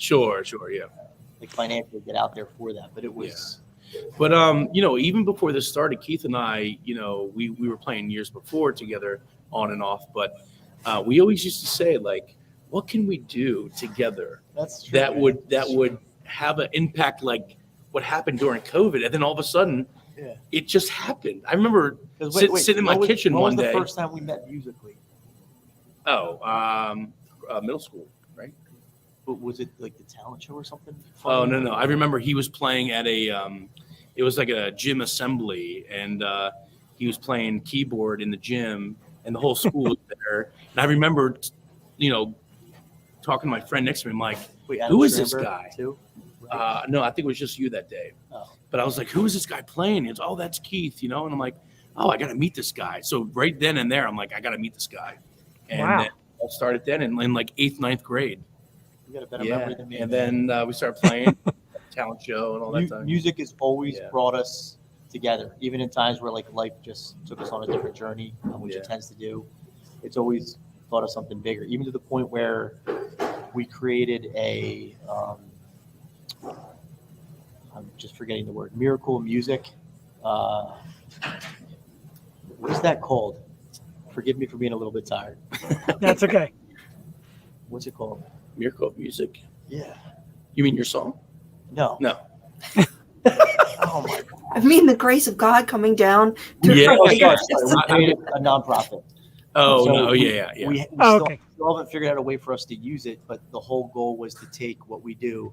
like financially get out there for that. But it was. But even before this started, Keith and I, we were playing years before together, on and off. But we always used to say, like, what can we do together that would have an impact like what happened during COVID? And then all of a sudden, it just happened. I remember sitting in my kitchen one day. When was the first time we met musically? Middle school, right? But was it like the talent show or something? Oh, no. I remember he was playing at it was like a gym assembly, and he was playing keyboard in the gym, and the whole school was there. And I remember, talking to my friend next to me. I'm like, who is this guy? Too? No, I think it was just you that day. Oh. But I was like, who is this guy playing? He goes, "Oh, that's Keith," And I'm like, oh, I got to meet this guy. So right then and there, I'm like, I got to meet this guy. And Wow. then I started then in like 8th, 9th grade. You got a better memory than me. And then we started playing talent show and all that time. Music has always Yeah. brought us together, even in times where like life just took us on a different journey, which Yeah. it tends to do. It's always thought of something bigger, even to the point where we created a I'm just forgetting the word, Miracle Music. What is that called? Forgive me for being a little bit tired. That's okay. What's it called? Miracle of Music. Yeah. You mean your song? No. No. Oh my God. I mean, the grace of God coming down. Yeah. Oh, sorry. We created a nonprofit. Oh, So no. we- Yeah. We Oh, still, okay. still haven't figured out a way for us to use it, but the whole goal was to take what we do,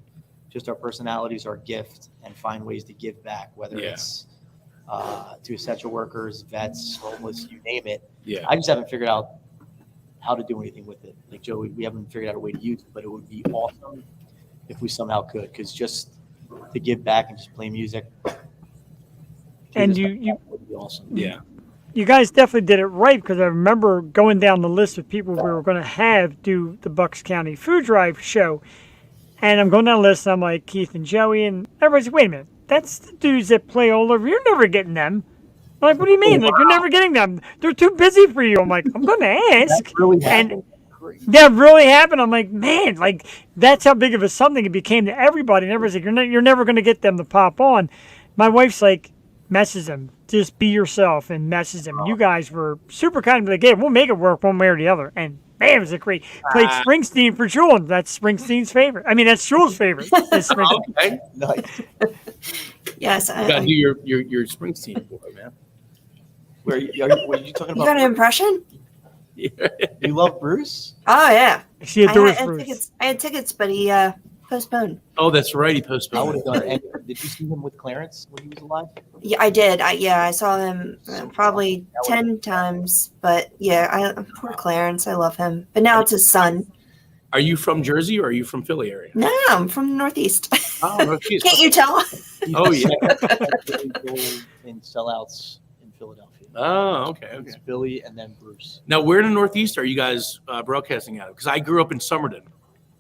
just our personalities, our gift, and find ways to give back, whether Yeah. it's to essential workers, vets, homeless, you name it. Yeah. I just haven't figured out how to do anything with it. Like Joe, we haven't figured out a way to use it, but it would be awesome if we somehow could, because just to give back and just play music. And you would be awesome. Yeah. you guys definitely did it right, because I remember going down the list of people we were going to have do the Bucks County Food Drive show. And I'm going down the list, and I'm like, Keith and Joey, and everybody's like, wait a minute, that's the dudes that play all over. You're never getting them. I'm like, what do you mean? Like, you're never getting them. They're too busy for you. I'm like, I'm going to ask. That really And happened. Great. that really happened. I'm like, man, like, that's how big of a something it became to everybody. And everybody's like, you're never going to get them to pop on. My wife's like, message them. Just be yourself and message them. You guys were super kind. Like, hey, we'll make it work one way or the other. And man, it was a great. Played Springsteen for Jewel. And that's Springsteen's favorite. I mean, that's Jewel's favorite. Is Springsteen. Okay. Nice. Yes. You got to do your Springsteen boy, man. Were you talking You about? got an impression? Yeah. You love Bruce? Oh yeah. She adores had Bruce. tickets. I had tickets, but he postponed. Oh, that's right. He I would postponed. have done it. And did you see him with Clarence when he was alive? Yeah, I did. I saw him probably 10 times. But yeah, poor Clarence. I love him. But now it's his son. Are you from Jersey or are you from Philly area? No, I'm from the Northeast. Oh, Northeast. Can't you tell? Oh, yeah. In sellouts in Philadelphia. Oh, okay. It's Billy and then Bruce. Now, where in the Northeast are you guys broadcasting out of? Because I grew up in Somerton.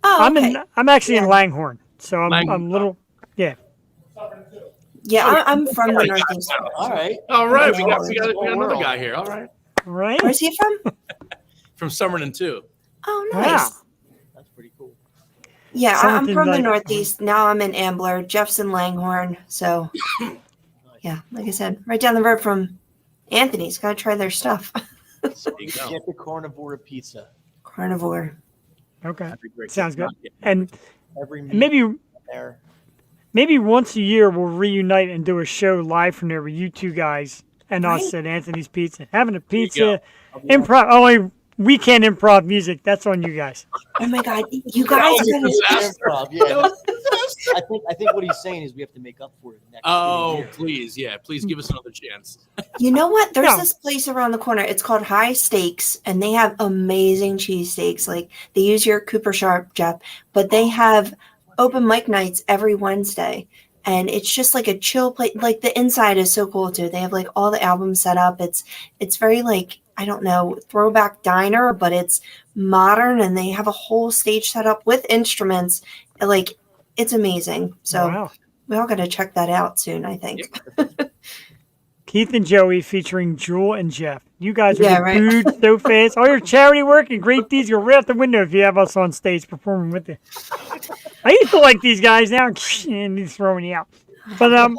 Oh, okay. I'm actually in Yeah. Langhorne, so I'm Langhorne. little. Yeah. Yeah, I'm from the Northeast. All right. All right, we got Small another world. guy here. All right, Right. Where's he from? from Somerton too. Oh, Wow. nice. That's pretty cool. Yeah, I'm Something from the like- Northeast. Now I'm in Ambler. Jeff's in Langhorne. So, yeah, like I said, right down the road from Anthony's. Got to try their stuff. There you go. Get the carnivore pizza. Carnivore. Okay. That'd be great. Sounds good. Yeah. And Every meat maybe there. once a year we'll reunite and do a show live from there with you two guys and us Right. at Anthony's Pizza. Having a you pizza, I'll be improv. Only we can't improv music. That's on you guys. Oh my God, you guys was a gotta. disaster. Improv, yeah. I think what he's saying is we have to make up for it next Oh, year. please, yeah, please give us another chance. You know what? There's No. this place around the corner. It's called High Steaks, and they have amazing cheesesteaks. Like they use your Cooper Sharp, Jeff, but they have open mic nights every Wednesday. And it's just like a chill place. Like the inside is so cool too. They have like all the albums set up. It's very like, I don't know, throwback diner, but it's modern, and they have a whole stage set up with instruments. Like it's amazing. So Wow. we all got to check that out soon, I think. Keith and Joey featuring Jewel and Jeff. You guys are Yeah, the right. dudes so fast. All your charity work and great deeds go right out the window if you have us on stage performing with you. I used to like these guys now, and he's throwing you out. But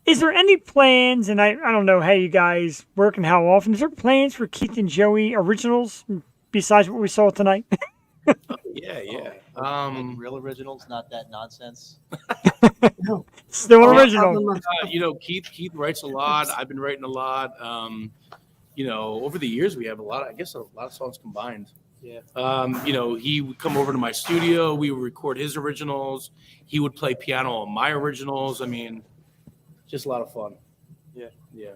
is there any plans, and I don't know how you guys work and how often, is there plans for Keith and Joey originals besides what we saw tonight? Yeah. Like real originals, not that nonsense. Still an Yeah, original. album of- Keith writes a lot. I've been writing a lot. Over the years we have a lot of songs combined. Yeah. He would come over to my studio. We would record his originals. He would play piano on my originals. I mean, just a lot of fun. Yeah. Yeah.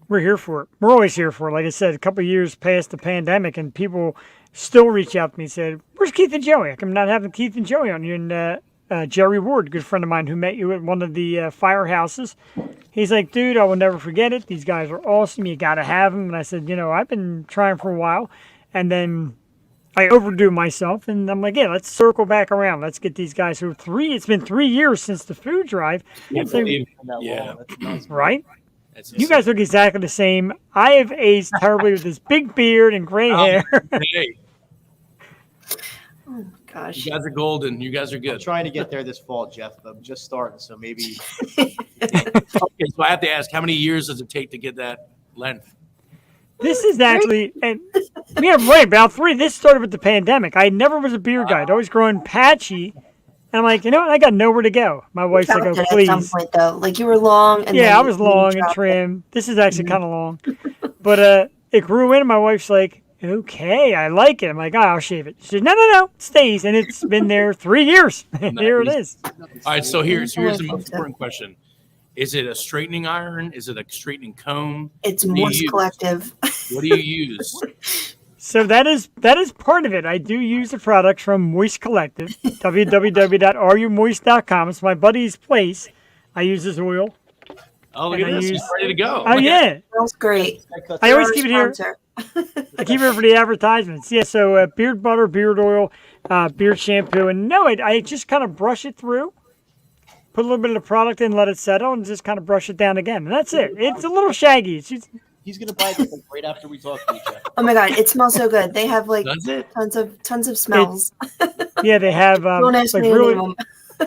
We're here for it. We're always here for it. Like I said, a couple of years past the pandemic, and people still reach out to me and said, "Where's Keith and Joey? I'm not having Keith and Joey on you." And Jerry Ward, a good friend of mine who met you at one of the firehouses, He's like, dude, I will never forget it. These guys are awesome. You got to have them. And I said, I've been trying for a while. And then I overdo myself. And I'm like, yeah, let's circle back around. Let's get these guys who it's been 3 years since the food drive. Can't So- believe- That Yeah. long. That's nice. right? That's You guys look exactly the same. I have aged terribly with this big beard and gray hair. Hey, Oh gosh. you guys are golden. You guys are I'm good. trying to get there this fall, Jeff. I'm just starting, so maybe Okay, so I have to ask, how many years does it take to get that length? This is actually, and right, about 3. This started with the pandemic. I never was a beard guy. I'd always grown patchy. And I'm like, you know what? I got nowhere to go. My wife's like, Found oh, it please. At some point, though, like you were long. And Yeah, then I was you long and dropped it. trim. This is actually kind of long. But it grew in, and my wife's like, okay, I like it. I'm like, I'll shave it. She said, no, it stays. And it's been there 3 years. Here it is. All right, so here's the most Nice. important question. Is it a straightening iron? Is it a straightening comb? It's What do you Moist use? Collective. What do you use? So that is part of it. I do use the product from Moist Collective, www.rumoist.com. It's my buddy's place. I use his oil. Oh, look And at I this. use- It's ready to go. Oh, yeah. Smells great. I always Our keep it here. sponsor. I keep it for the advertisements. Yeah, so beard butter, beard oil, beard shampoo. And no, I just kind of brush it through, put a little bit of the product in, let it settle, and just kind of brush it down again. And that's it. It's a little shaggy. It's just, he's gonna buy this like, right after we talk to you, Jeff. Oh my god, it smells so good. They have like Does it? tons of smells. yeah, they have Don't ask like me to really. name 'em.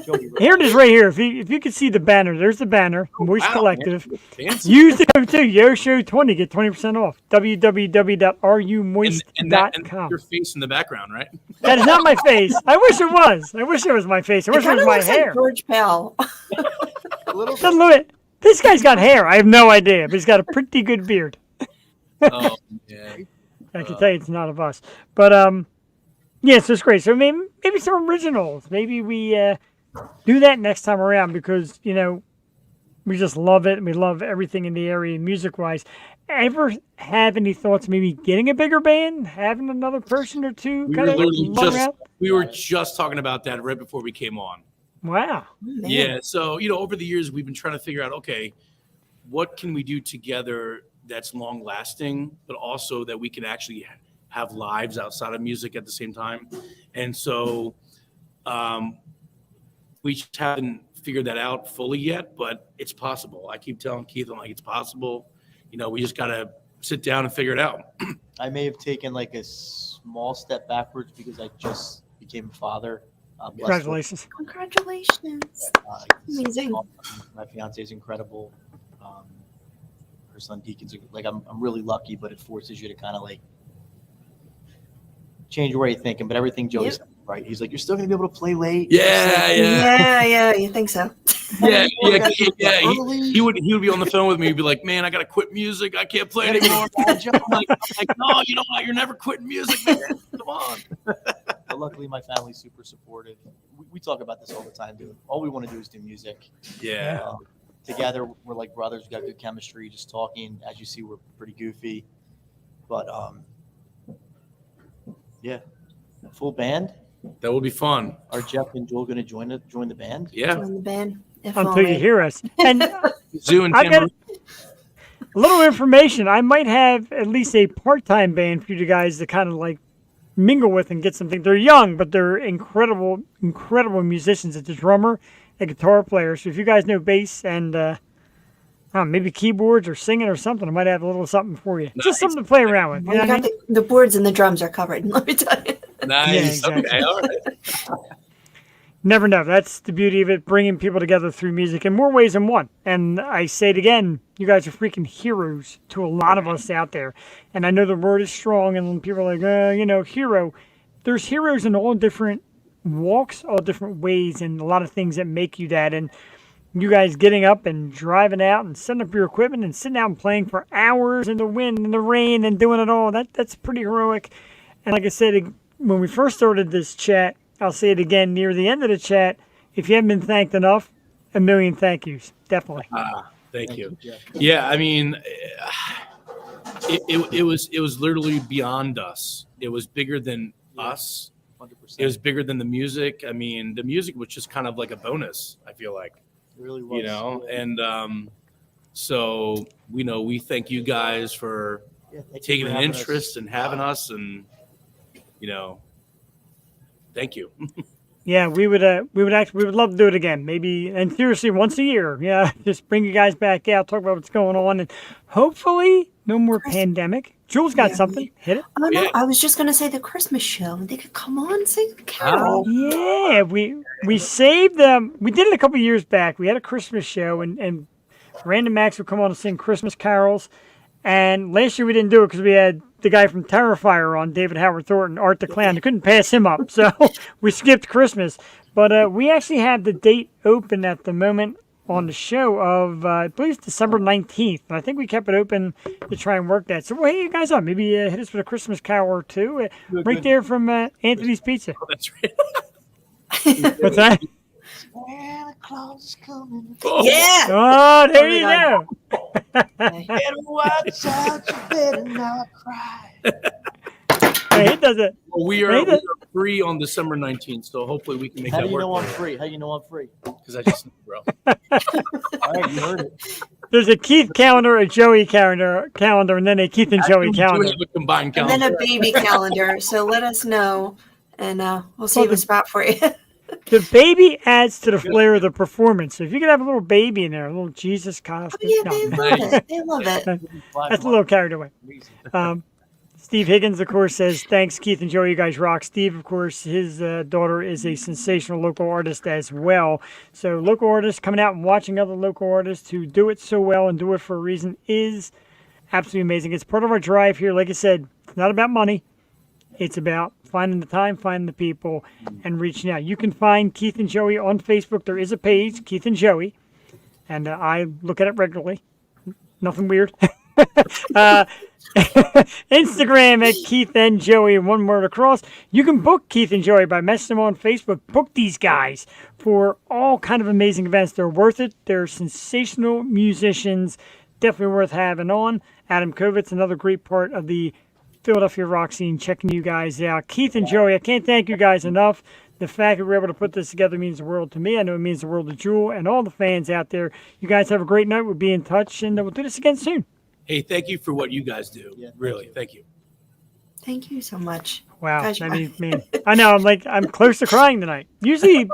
Joey, Here it is right here. If you can see the banner, there's the banner, Moist Wow, Collective. Fancy. Use the code too, YOSHOW20, get 20% off. And www.rumoist.com. that's your face in the background, right? That is not my face. I wish it was. I wish it was my face. I It wish it kind was of my looks hair. like George Pell. a little Then look at this guy's got hair. I have no idea, but he's got a pretty good beard. Oh, yeah. I can tell you it's not of us. But yeah, so it's great. So maybe some originals. Maybe we do that next time around because we just love it and we love everything in the area music wise. Ever have any thoughts maybe getting a bigger band, having another person or two We kind were of literally we were just talking about that right before we came on. Wow. Man. Yeah. So, over the years, we've been trying to figure out, okay, what can we do together that's long lasting, but also that we can actually have lives outside of music at the same time. And so we just haven't figured that out fully yet, but it's possible. I keep telling Keith, I'm like, it's possible. We just got to sit down and figure it out. I may have taken like a small step backwards because I just became a father. Bless the Lord. Congratulations. Congratulations. He's Amazing. awesome. My fiance is incredible. Her son Deacon's like I'm really lucky, but it forces you to kind of like change your way of thinking. But everything Joey's right. He's like, you're still gonna be able to play late. Yeah, you think so? Yeah. Early. He would be on the phone with me. He'd be like, man, I got to quit music. I can't play anymore. I'm like, no, you know what? You're never quitting music, man. Come on. But luckily, my family's super supportive. We talk about this all the time, dude. All we want to do is do music. Yeah. Together, we're like brothers. We got good chemistry. Just talking, as you see, we're pretty goofy. But yeah, full band. That would be fun. Are Jeff and Joel going to join the band? Yeah. Join the band. If Until only. you hear us. And Zoo and I got Timber. a little information. I might have at least a part-time band for you guys to kind of like mingle with and get something. They're young, but they're incredible musicians. It's a drummer, a guitar player. So if you guys know bass and maybe keyboards or singing or something, I might have a little something for you. Just something to play around with. You Well, know you what I got mean? the boards and the drums are covered. Let me tell you. Nice. Yeah, exactly. Okay. All right. Never know. That's the beauty of it, bringing people together through music in more ways than one. And I say it again, you guys are freaking heroes to a lot of us out there. And I know the word is strong, and when people are like, hero, there's heroes in all different walks, all different ways, and a lot of things that make you that. And you guys getting up and driving out and setting up your equipment and sitting out and playing for hours in the wind and the rain and doing it all, that's pretty heroic. And like I said, when we first started this chat, I'll say it again near the end of the chat. If you haven't been thanked enough, a million thank yous. Definitely. Thank you. Jeff. Yeah, I mean, it was literally beyond us. It was bigger than us. 100%. It was bigger than the music. I mean, the music was just kind of like a bonus, I feel like, It really was. and So we thank you guys for Yeah, thank you taking for an having us. interest and having us, and thank you. Yeah, we would love to do it again. Maybe, and seriously, once a year. Yeah, just bring you guys back out, talk about what's going on, and hopefully no more pandemic. Jules got Yeah. something. Hit it. Oh no, Yeah. I was just gonna say the Christmas show. They could come on and sing a carol. Yeah, we saved them. We did it a couple years back. We had a Christmas show, and Random Max would come on and sing Christmas carols. And last year we didn't do it because we had the guy from Terrifier on, David Howard Thornton, Art the Clown. They couldn't pass him up, so we skipped Christmas. But we actually have the date open at the moment on the show of, I believe it's December 19th. And I think we kept it open to try and work that. So, well, hey, you guys up. Maybe hit us with a Christmas carol or two. Right there from Anthony's Pizza. Oh, that's right. What's that? Santa Claus is coming. Oh, Yeah. Oh, there you my go. Better watch out, you better not cry. Hey, he does it. well, we are free on December 19th, so hopefully we can make How that do you work. know I'm free? How do you know I'm free? Because I just bro. All right, you heard it. There's a Keith calendar, a Joey calendar, and then a Keith and Joey calendar. Doing it with combined And calendar. then a baby calendar. So let us know, and we'll save a spot for you. The baby adds to the flair of the performance. So if you could have a little baby in there, a little Jesus costume. Yeah, No, they no, love Nice. it. They love it. that's a little carried away. Steve Higgins, of course, says, thanks, Keith and Joey, you guys rock. Steve, of course, his daughter is a sensational local artist as well. So local artists coming out and watching other local artists who do it so well and do it for a reason is absolutely amazing. It's part of our drive here. Like I said, it's not about money. It's about finding the time, finding the people, and reaching out. You can find Keith and Joey on Facebook. There is a page, Keith and Joey, and I look at it regularly. Nothing weird. Instagram at Keith and Joey, one word across. You can book Keith and Joey by messaging them on Facebook. Book these guys for all kind of amazing events. They're worth it. They're sensational musicians. Definitely worth having on. Adam Kovitz, another great part of the Philadelphia rock scene, checking you guys out. Keith and Joey, I can't thank you guys enough. The fact that we're able to put this together means the world to me. I know it means the world to Jewel and all the fans out there. You guys have a great night. We'll be in touch, and we'll do this again soon. Hey, thank you for what you guys do. Yeah, really, thank you. Thank you so much. Wow. Guys, I mean, man, I know. I'm close to crying tonight. Usually,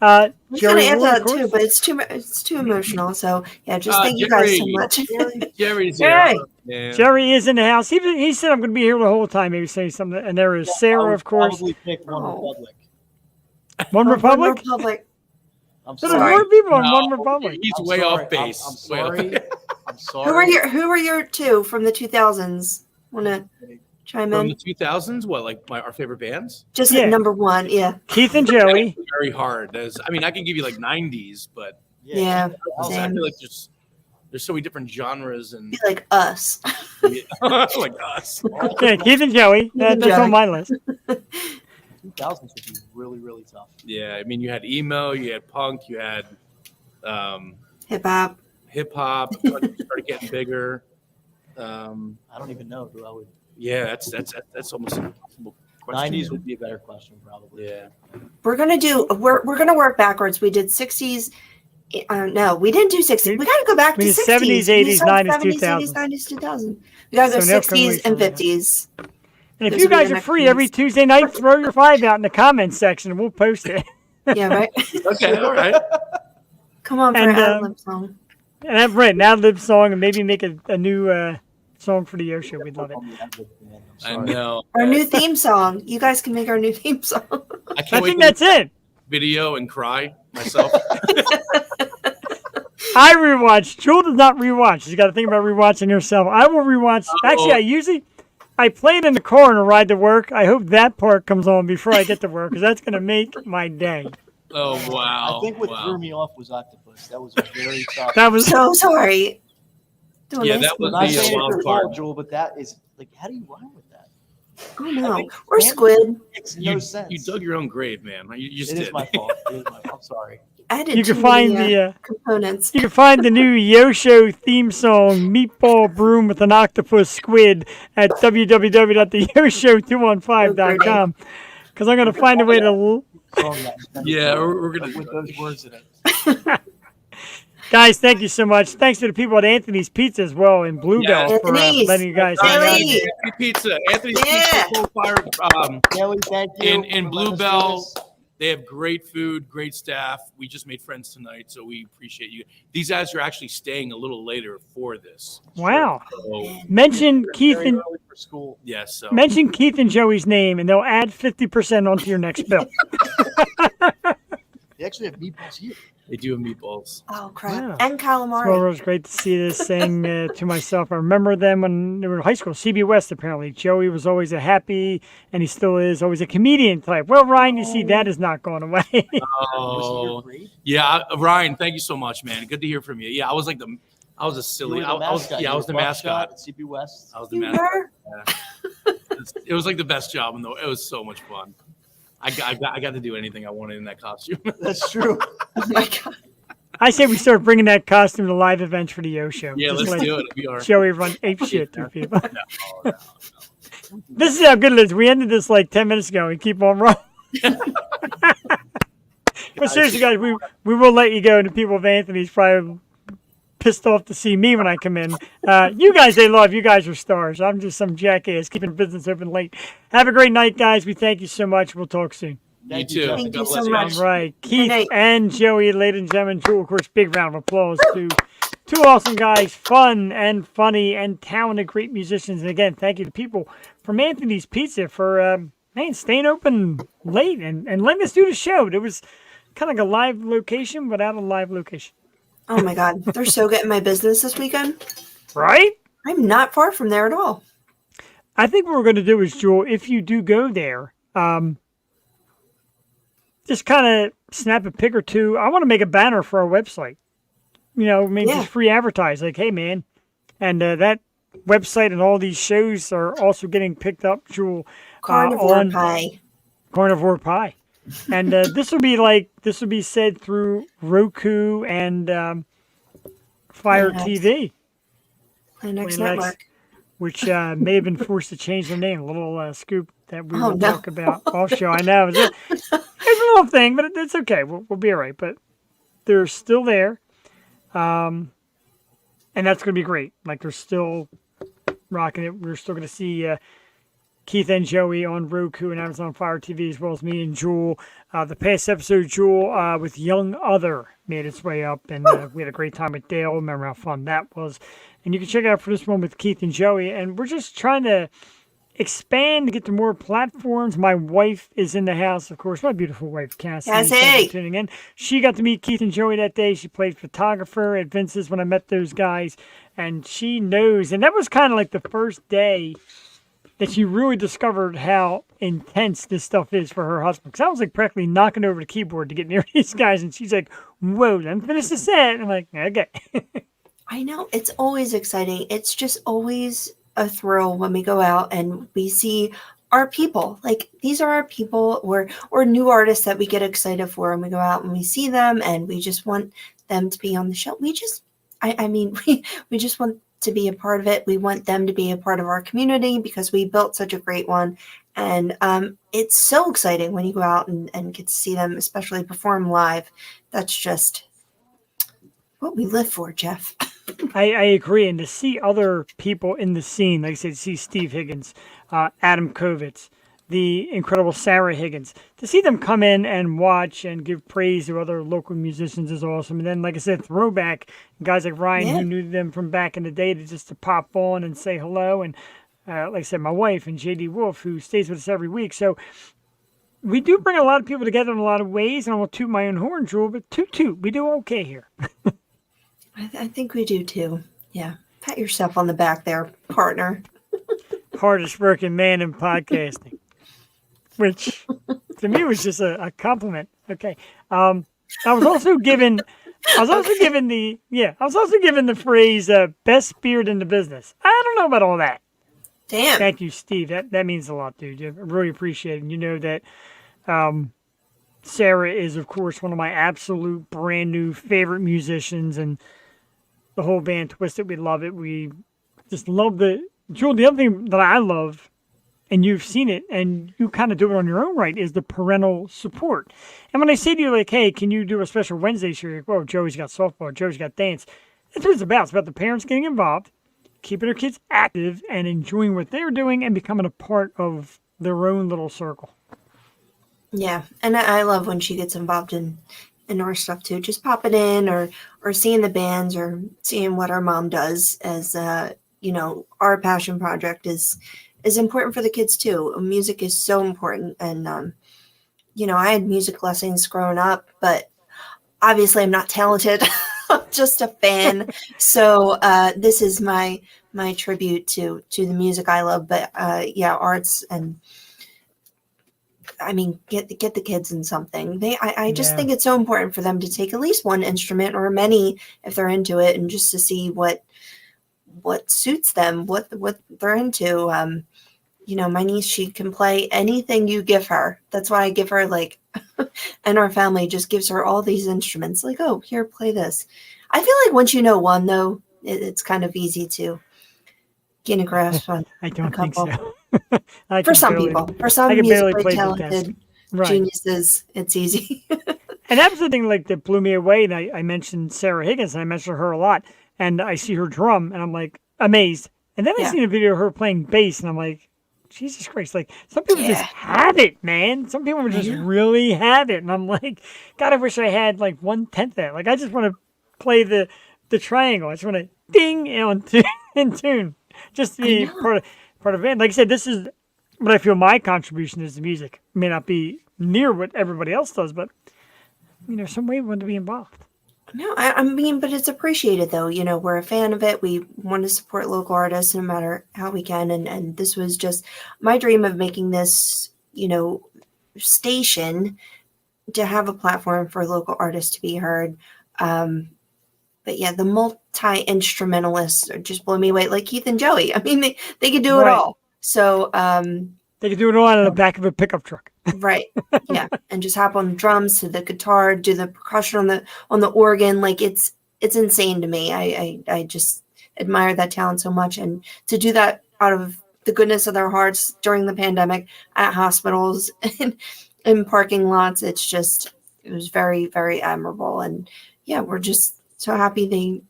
I was gonna Joey add Moore, that of course. too, but it's too emotional. So yeah, just thank you guys so Jerry. much. Jerry's Hey. here. Man. Jerry is in the house. He said I'm going to be here the whole time. Maybe saying something. And there is I Sarah, would of course. Probably pick One Oh. Republic. One Republic. Republic. I'm There's sorry. more people in No. One Republic. He's I'm way sorry. off base. I'm Way off sorry. base. I'm sorry. Who are your two from the 2000s? Want to chime From in? the 2000s, what, like our favorite bands? Just Yeah. at number one. Yeah. Keith and Joey. Very hard. I can give you like 90s, but Yeah. I Same. feel like there's so many different genres and Be like us. like us. Yeah, Keith and Joey. That's Joey. on my list. 2000s would be really, really tough. Yeah, I mean, you had emo, you had punk, you had Hip hop. hip hop. Started getting bigger. I don't even know who I would. Yeah, that's almost an impossible question. 90s would be a better question, probably. Yeah. We're gonna work backwards. We did 60s. No, we didn't do 60s. We gotta go back We to did 60s. 70s, We 80s, started 90s, 70s, 2000s. 90s, 2000. We gotta go So now can we 60s and find out? 50s. And if Those you will be guys the are next free ones. every Tuesday night, throw your five out in the comments section and we'll post it. Yeah, right. Okay, all right. Come on for And, an ad-lib song. And have Brent an ad-lib song and maybe make a new song for the Yo Show. We'd love it. I know. Our new theme song. You guys can make our new theme song. I can't I wait think to that's it. video and cry myself. I rewatch. Jewel does not rewatch. She's got to think about rewatching herself. I will rewatch. Actually, I play it in the car on a ride to work. I hope that part comes on before I get to work because that's going to make my day. Oh wow. I think what wow. threw me off was Octopus. That was very tough. That was So sorry. Yeah, that was I'm not the saying wild it's your card. fault, Jewel, but that is like, how do you rhyme with that? Oh no. think Or Stan- squid. Makes no You, sense. you dug your own grave, man. You just It did. is my fault. It is my fault. I'm sorry. Added you can too find many, the components. you can find the new Yo Show theme song "Meatball Broom with an Octopus Squid" at www.theyoshow215.com. Because I'm going to find a way to. Song that- Yeah, we're gonna with those words in it. Guys, thank you so much. Thanks to the people at Anthony's Pizza as well in Bluebell Yes. for letting you guys hang out. Anthony. Anthony Pizza. Anthony's Yeah. Pizza Coal Fire. Kelly, thank you. In for letting us do Bluebell, this. they have great food, great staff. We just made friends tonight, so we appreciate you. These guys are actually staying a little later for this. Wow. So, Mention Keith Very and early for school. yes, so mention Keith and Joey's name, and they'll add 50% onto your next bill. They actually have meatballs here. they do have meatballs. Oh crap! Wow. And calamari. Well, it was great to see this thing to myself. I remember them when they were in high school, CB West, apparently. Joey was always a happy, and he still is, always a comedian type. Well, Ryan, you see, that is not going away. Was he Oh, your grade? yeah, Ryan, thank you so much, man. Good to hear from you. Yeah, I was a You silly. were the I was, mascot. yeah, I You was the were mascot. at CB West. I was the You mascot. were? It was like the best job in the. It was so much fun. I got to do anything I wanted in that costume. That's true. Oh my god! I say we start bringing that costume to live events for the O Show. Yeah, Just let's let do it. We are. Joey run ape shit through people. No. This is how good it is. We ended this like 10 minutes ago and keep on rolling. But seriously, guys, we will let you go. And the people of Anthony's probably pissed off to see me when I come in. You guys, they love. You guys are stars. I'm just some jackass keeping business open late. Have a great night, guys. We thank you so much. We'll talk soon. Thank You you, too. Jeff. Thank God you bless so much. All right. Keith night. and Joey, ladies and gentlemen. Jewel, of course, big round of applause to two awesome guys, fun and funny and talented, great musicians. And again, thank you to people from Anthony's Pizza for, staying open late and letting us do the show. It was kind of like a live location without a live location. Oh my god! They're so getting my business this weekend. Right? I'm not far from there at all. I think what we're going to do is, Jewel, if you do go there, just kind of snap a pic or two. I want to make a banner for our website. Maybe Yeah. just free advertise. Like, hey, man. And that website and all these shows are also getting picked up, Jewel, Carnivore on pie. Carnivore Pie. And this will be said through Roku and Fire Nice. TV, Linux Linux. Network. which may have been forced to change their name. A little scoop that we Oh, will no. talk about off show. I know. It's a little thing, but it's okay. We'll be all right. But they're still there. And that's going to be great. Like, they're still rocking it. We're still going to see Keith and Joey on Roku and Amazon Fire TV, as well as me and Jewel. The past episode, Jewel with Young Other made its way up, and we had a great time with Dale. Remember how fun that was. And you can check out for this one with Keith and Joey. And we're just trying to expand to get to more platforms. My wife is in the house, of course. My beautiful wife, Cassie. Cassie! Thanks for tuning in. She got to meet Keith and Joey that day. She played photographer at Vince's when I met those guys. And she knows. And that was kind of like the first day that she really discovered how intense this stuff is for her husband. Because I was like practically knocking over the keyboard to get near these guys. And she's like, whoa, let me finish the set. And I'm like, okay. I know. It's always exciting. It's just always a thrill when we go out and we see our people. Like, these are our people or new artists that we get excited for, and we go out and we see them and we just want them to be on the show. We just want to be a part of it. We want them to be a part of our community because we built such a great one. And it's so exciting when you go out and get to see them, especially perform live. That's just what we live for, Jeff. I agree. And to see other people in the scene, like I said, see Steve Higgins, Adam Kovitz, the incredible Sarah Higgins, to see them come in and watch and give praise to other local musicians is awesome. And then, like I said, throwback guys like Ryan, Yeah. who knew them from back in the day, to pop on and say hello. And like I said, my wife and JD Wolf, who stays with us every week. So we do bring a lot of people together in a lot of ways. And I will toot my own horn, Jewel, but toot, we do okay here. I think we do too. Yeah. Pat yourself on the back there, partner. Hardest working man in podcasting, which to me was just a compliment. Okay. I was also given the phrase best beard in the business. I don't know about all that. Damn. Thank you, Steve. That means a lot, dude. I really appreciate it. And you know that Sarah is, of course, one of my absolute brand new favorite musicians, and the whole band Twisted. We love it. We just love Jewel, the other thing that I love and you've seen it, and you kind of do it on your own right, is the parental support. And when I say to you, like, hey, can you do a special Wednesday show? You're like, whoa, Joey's got softball, Joey's got dance. That's what it's about. It's about the parents getting involved, keeping their kids active, and enjoying what they're doing and becoming a part of their own little circle. Yeah, and I love when she gets involved in our stuff too. Just popping in or seeing the bands or seeing what our mom does as our passion project is important for the kids too. Music is so important, and I had music lessons growing up, but obviously I'm not talented. I'm just a fan. So this is my tribute to the music I love. But arts, and I mean, get the kids in something. I just think it's so important for them to take at least one instrument or many if they're into it, and just to see what suits them, what they're into. My niece, she can play anything you give her. That's why I give her and our family just gives her all these instruments. Like, oh, here, play this. I feel like once you know one, though, it's kind of easy to gain a grasp on. I don't think so. For some people, for some musically talented geniuses, it's easy. And that was the thing that blew me away. And I mentioned Sarah Higgins, and I mentioned her a lot. And I see her drum, and I'm like amazed. And then I seen a video of her playing bass, and I'm like, Jesus Christ! Like, some people just have it, man. Some people just really have it, and I'm like, God, I wish I had 1/10 that. Like, I just want to play the triangle. I just want to ding in tune, just to be part of it. Like I said, this is what I feel my contribution is to music. It may not be near what everybody else does, but some way we want to be involved. No, I mean, but it's appreciated, though. We're a fan of it. We want to support local artists no matter how we can. And this was just my dream of making this, station to have a platform for local artists to be heard. But yeah, the multi-instrumentalists just blow me away, like Keith and Joey. I mean, they could do it all. So they could do it all on the back of a pickup truck. Right. Yeah. And just hop on the drums, to the guitar, do the percussion on the organ. Like, it's insane to me. I just admire that talent so much. And to do that out of the goodness of their hearts during the pandemic at hospitals and in parking lots, it was very, very admirable. And yeah, we're just so happy they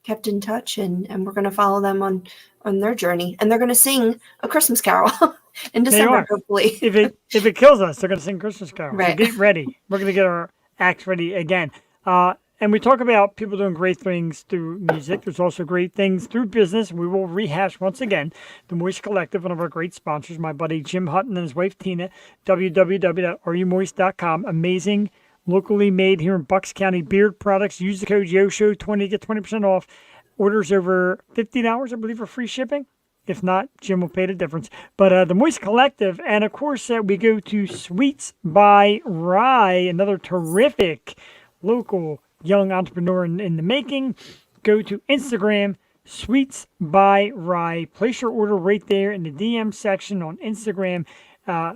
kept in touch, and we're going to follow them on their journey. And they're going to sing A Christmas Carol in December, hopefully. If it kills us, they're going to sing Christmas Carol. Right. So get ready. We're going to get our acts ready again. And we talk about people doing great things through music. There's also great things through business. We will rehash once again the Moist Collective, one of our great sponsors, my buddy Jim Hutton and his wife Tina, www.areyoumoist.com. Amazing, locally made here in Bucks County beard products. Use the code YOSHOW20 to get 20% off. Orders over $50, I believe, for free shipping. If not, Jim will pay the difference. But the Moist Collective, and of course, we go to Sweets by Rye, another terrific local young entrepreneur in the making. Go to Instagram, Sweets by Rye. Place your order right there in the DM section on Instagram.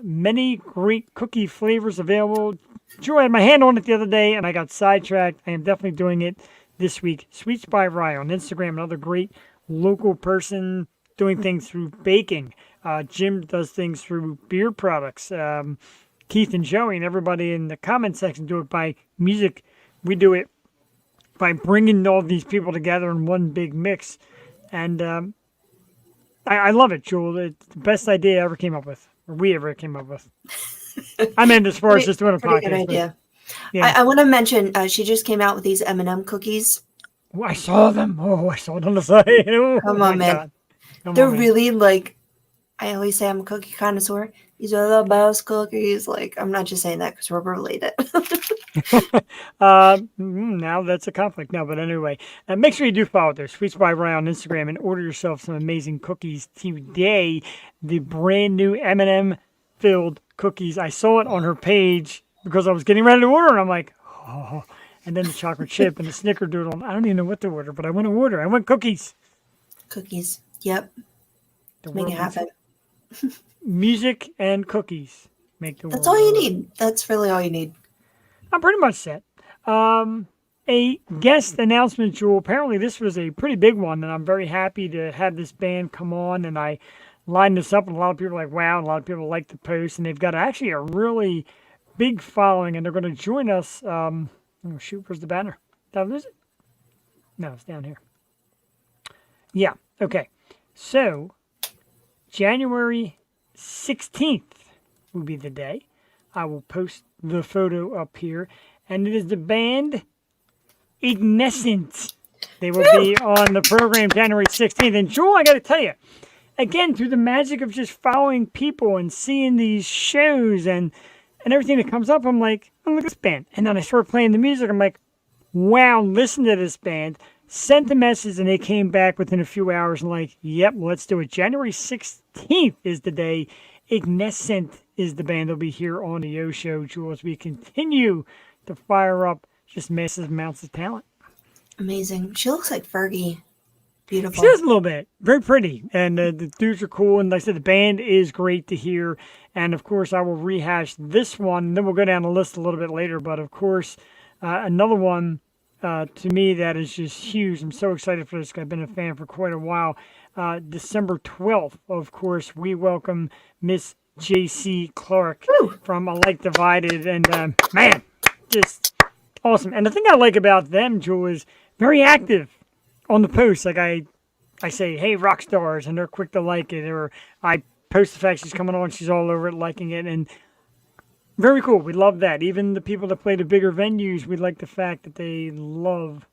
Many great cookie flavors available. Joy, I had my hand on it the other day, and I got sidetracked. I am definitely doing it this week. Sweets by Rye on Instagram, another great local person doing things through baking. Jim does things through beer products. Keith and Joey and everybody in the comment section do it by music. We do it by bringing all these people together in one big mix. And I love it, Jewel. It's the best idea I ever came up with, or we ever came up with. I meant as far as just doing a podcast. Good idea. Yeah. I want to mention she just came out with these M&M cookies. Oh, I saw them. Oh, I saw it on the side. Oh, Come on, man. God. They're really I always say I'm a cookie connoisseur. These are the best cookies. I'm not just saying that because we're related. Now that's a conflict. No, but anyway, make sure you do follow their Sweets by Rye on Instagram and order yourself some amazing cookies today. The brand new M&M filled cookies. I saw it on her page because I was getting ready to order, and I'm like, oh. And then the chocolate chip and the snickerdoodle. I don't even know what to order, but I want to order. I want cookies. Cookies. Yep. Make it happen. Music and cookies make the world. That's all you need. That's really all you need. I'm pretty much set. A guest announcement, Jewel. Apparently this was a pretty big one, and I'm very happy to have this band come on, and I lined this up, and a lot of people are like, wow, and a lot of people like the post, and they've got actually a really big following, and they're going to join us. Oh, shoot, where's the banner? Did I lose it? No, it's down here. Yeah, okay. So, January 16th will be the day. I will post the photo up here, and it is the band Ignescent. They will be on the program January 16th. And Joel, I got to tell you, again, through the magic of just following people and seeing these shows and everything that comes up, I'm like, oh, look at this band. And then I started playing the music. I'm like, wow, listen to this band. Sent the message, and they came back within a few hours and like, yep, let's do it. January 16th is the day. Ignescent is the band. They'll be here on the Yo Show, Jules. We continue to fire up just massive amounts of talent. Amazing. She looks like Fergie. Beautiful. She does a little bit. Very pretty. And the dudes are cool. And like I said, the band is great to hear. And of course, I will rehash this one. And then we'll go down the list a little bit later. But of course, another one to me that is just huge. I'm so excited for this. I've been a fan for quite a while. December 12th, of course, we welcome Miss J.C. Clark from Alike Divided. And man, just awesome. And the thing I like about them, Joe, is very active on the post. Like I say, hey, rock stars, and they're quick to like it. Or I post the fact she's coming on, she's all over it, liking it. And very cool. We love that. Even the people that play the bigger venues, we like the fact that they love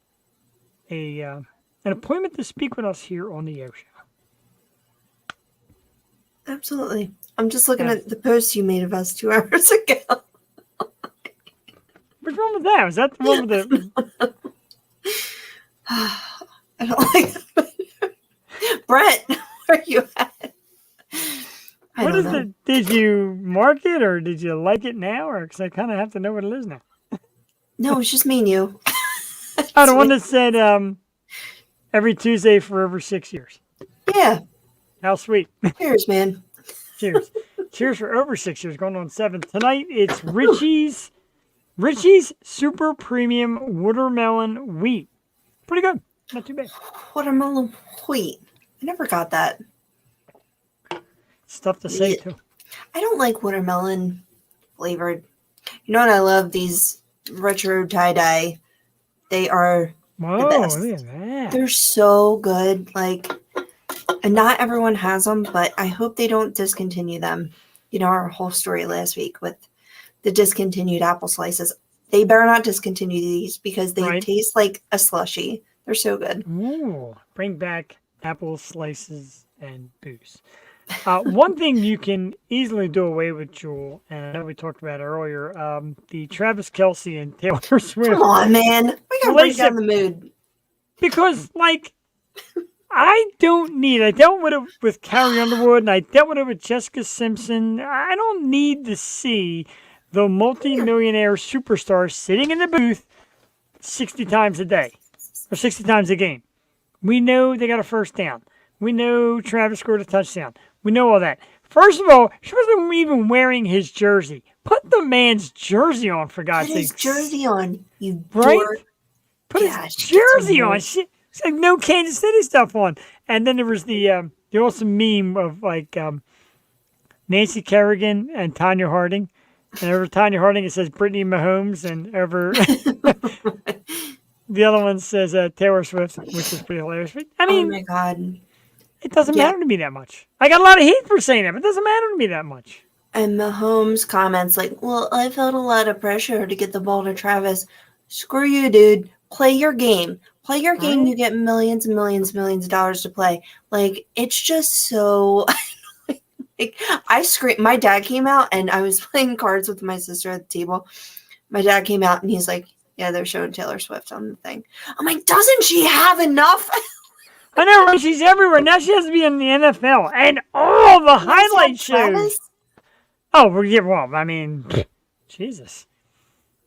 an appointment to speak with us here on the Yo Show. Absolutely. I'm just looking at the post you made of us 2 hours ago. What's wrong with that? Was that the one with the... I don't like that. Brett, where are you at? What is it? Did you mark it, or did you like it now? Or because I kind of have to know what it is now. No, it's just me and you. Oh, the one that said every Tuesday for over 6 years. Yeah. How sweet. Cheers, man. Cheers. Cheers for over 6 years, going on 7. Tonight, it's Richie's Super Premium Watermelon Wheat. Pretty good. Not too bad. Watermelon wheat. I never got that. Stuff to say, too. I don't like watermelon flavored. You know what I love? These retro tie-dye. They are Whoa, the best. look at that. They're so good. Like, and not everyone has them, but I hope they don't discontinue them. You know, our whole story last week with the discontinued apple slices. They better not discontinue these because they taste like a slushie. They're so good. Ooh, bring back apple slices and booze. One thing you can easily do away with, Jewel, and I know we talked about it earlier, the Travis Kelce and Taylor Swift. Come on, man. We gotta break down the mood. Because, like, I don't need, I dealt with it with Carrie Underwood, and I dealt with it with Jessica Simpson. I don't need to see the multi-millionaire superstar sitting in the booth 60 times a day, or 60 times a game. We know they got a first down. We know Travis scored a touchdown. We know all that. First of all, she wasn't even wearing his jersey. Put the man's jersey on, for God's sake. Put his jersey on, you right? dork. Put his jersey on. She had no Kansas City stuff on. And then there was the awesome meme of, like, Nancy Kerrigan and Tanya Harding. And over Tanya Harding, it says Brittany Mahomes. And over the other one says Taylor Swift, which is pretty hilarious. But, I mean, oh, my God. It doesn't matter to me that much. I got a lot of heat for saying that, but it doesn't matter to me that much. And Mahomes comments like, well, I felt a lot of pressure to get the ball to Travis. Screw you, dude. Play your game. Play your game. You get millions and millions and millions of dollars to play. Like, it's just so... like, I screamed. My dad came out, and I was playing cards with my sister at the table. My dad came out, and he's like, yeah, they're showing Taylor Swift on the thing. I'm like, doesn't she have enough? I know, right? She's everywhere. Now she has to be in the NFL. And all the highlight shows. Oh, well, I mean, Jesus.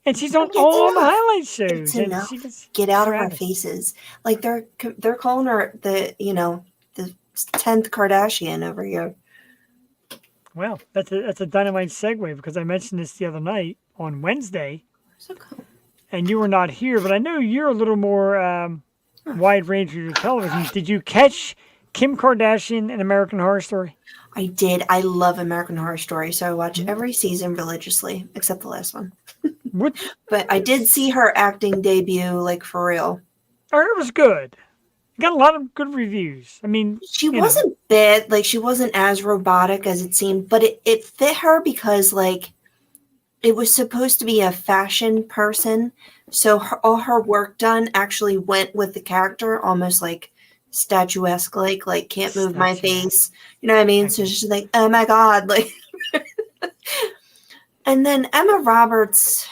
And she's on all the highlight shows. It's enough. Get out of our faces. Like, they're calling her the 10th Kardashian over here. Well, that's a dynamite segue, because I mentioned this the other night on Wednesday. And you were not here, but I know you're a little more... wide range of your television. Did you catch Kim Kardashian and American Horror Story? I did. I love American Horror Story, so I watch every season religiously, except the last one. What? But I did see her acting debut, like for real. Or it was good. Got a lot of good reviews. I mean, She you know. wasn't bad, like she wasn't as robotic as it seemed, but it fit her because like it was supposed to be a fashion person. So all her work done actually went with the character, almost like statuesque, like can't move my Statuesque. face. You know what I mean? So Okay. she's like, oh my God. Like, and then Emma Roberts.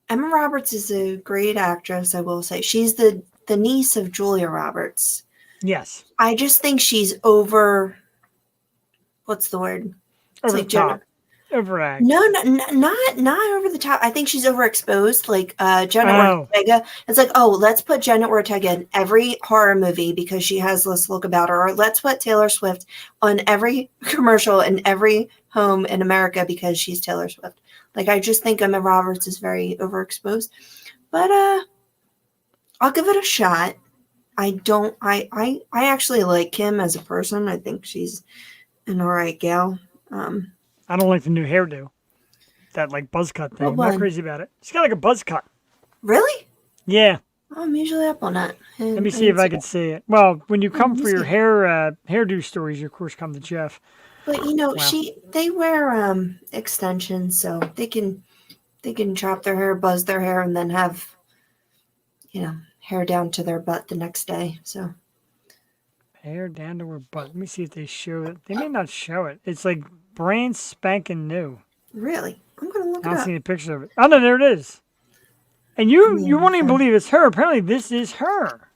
Emma Roberts is a great actress, I will say. She's the niece of Julia Roberts. Yes. I just think she's over. What's the word? Over like the top. Overact. No, not over the top. I think she's overexposed. Like Jenna Oh. Ortega. It's like, oh, let's put Jenna Ortega in every horror movie because she has this look about her. Or let's put Taylor Swift on every commercial in every home in America because she's Taylor Swift. Like I just think Emma Roberts is very overexposed. But I'll give it a shot. I actually like Kim as a person. I think she's an alright gal. I don't like the new hairdo. That like buzz cut thing. What I'm not one? crazy about it. She's got like a buzz cut. Really? Yeah. Oh, I'm usually up on that. Let me see if I can see it. Well, when you come for your hairdo stories, you of course come to Jeff. But you know, Wow. they wear extensions, so they can chop their hair, buzz their hair, and then have hair down to their butt the next day. So Hair down to her butt. Let me see if they show it. They may not show it. It's like brand spanking new. really, I'm gonna look I it don't up. see a picture of it. Oh no, there it is. And you Yeah, won't even okay. believe it's her. Apparently, this is her.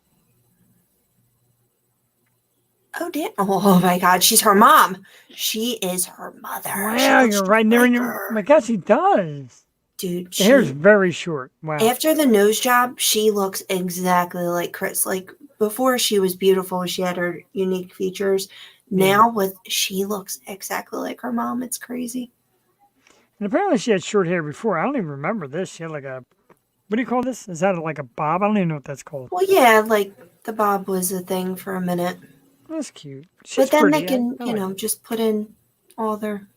Oh damn! Oh my God, she's her mom. She is her mother. She Wow, looks you're just right. Never like knew. her. My God, she does. Dude. The hair's very short. Wow. After the nose job, she looks exactly like Chris. Like before, she was beautiful. She had her unique features. Now, she looks exactly like her mom. It's crazy. And apparently, she had short hair before. I don't even remember this. She had like a. What do you call this? Is that like a bob? I don't even know what that's called. Well, yeah, like the bob was a thing for a minute, That's cute. She's but then pretty. they can, I like it. just put in all their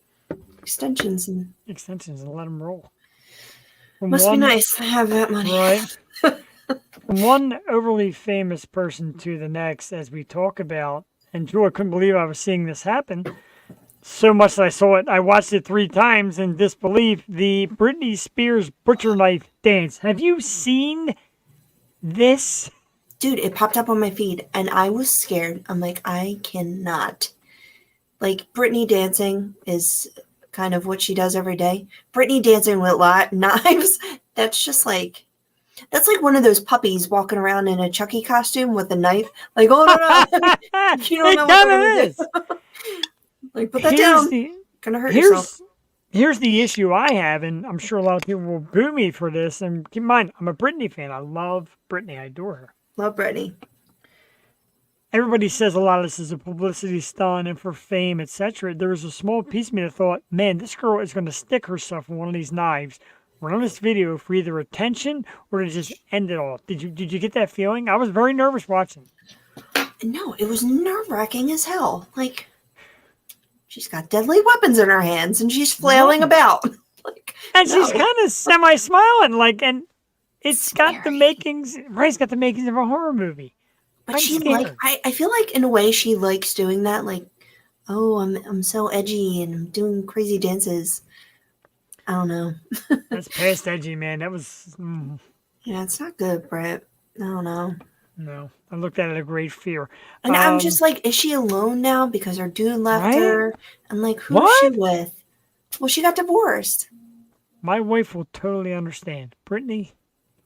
extensions, and Extensions and let them roll. From must be one- nice to have that money. Right. From one overly famous person to the next, as we talk about, and Drew, I couldn't believe I was seeing this happen. So much that I saw it. I watched it 3 times in disbelief. The Britney Spears butcher knife dance. Have you seen this? Dude, it popped up on my feed, and I was scared. I'm like, I cannot. Like, Brittany dancing is kind of what she does every day. Brittany dancing with knives, that's just like, that's like one of those puppies walking around in a Chucky costume with a knife. Like, oh, no. You don't It know what kind they're of gonna is. Like, put that down. Gonna hurt yourself. Here's the issue I have, and I'm sure a lot of people will boo me for this. And keep in mind, I'm a Britney fan. I love Britney. I adore her. Love Brittany. Everybody says a lot of this is a publicity stunt and for fame, etc. There was a small piece of me that thought, man, this girl is going to stick herself with one of these knives, run this video for either attention or to just end it all. Did you get that feeling? I was very nervous watching. No, it was nerve-wracking as hell. Like, she's got deadly weapons in her hands, and she's flailing about. Like, And she's no. kind of semi-smiling, like, and it's got the Scary. makings, Ray's got the makings of a horror movie. But I'm she scared. I feel like in a way she likes doing that. Like, oh, I'm so edgy and I'm doing crazy dances. I don't know. That's past edgy, man. That was, Yeah, it's not good, Brett. I don't know. no. I looked at it a great fear. And I'm just like, is she alone now because her dude left Right? her? And like, who's she with? Well, she got divorced. My wife will totally understand. Brittany,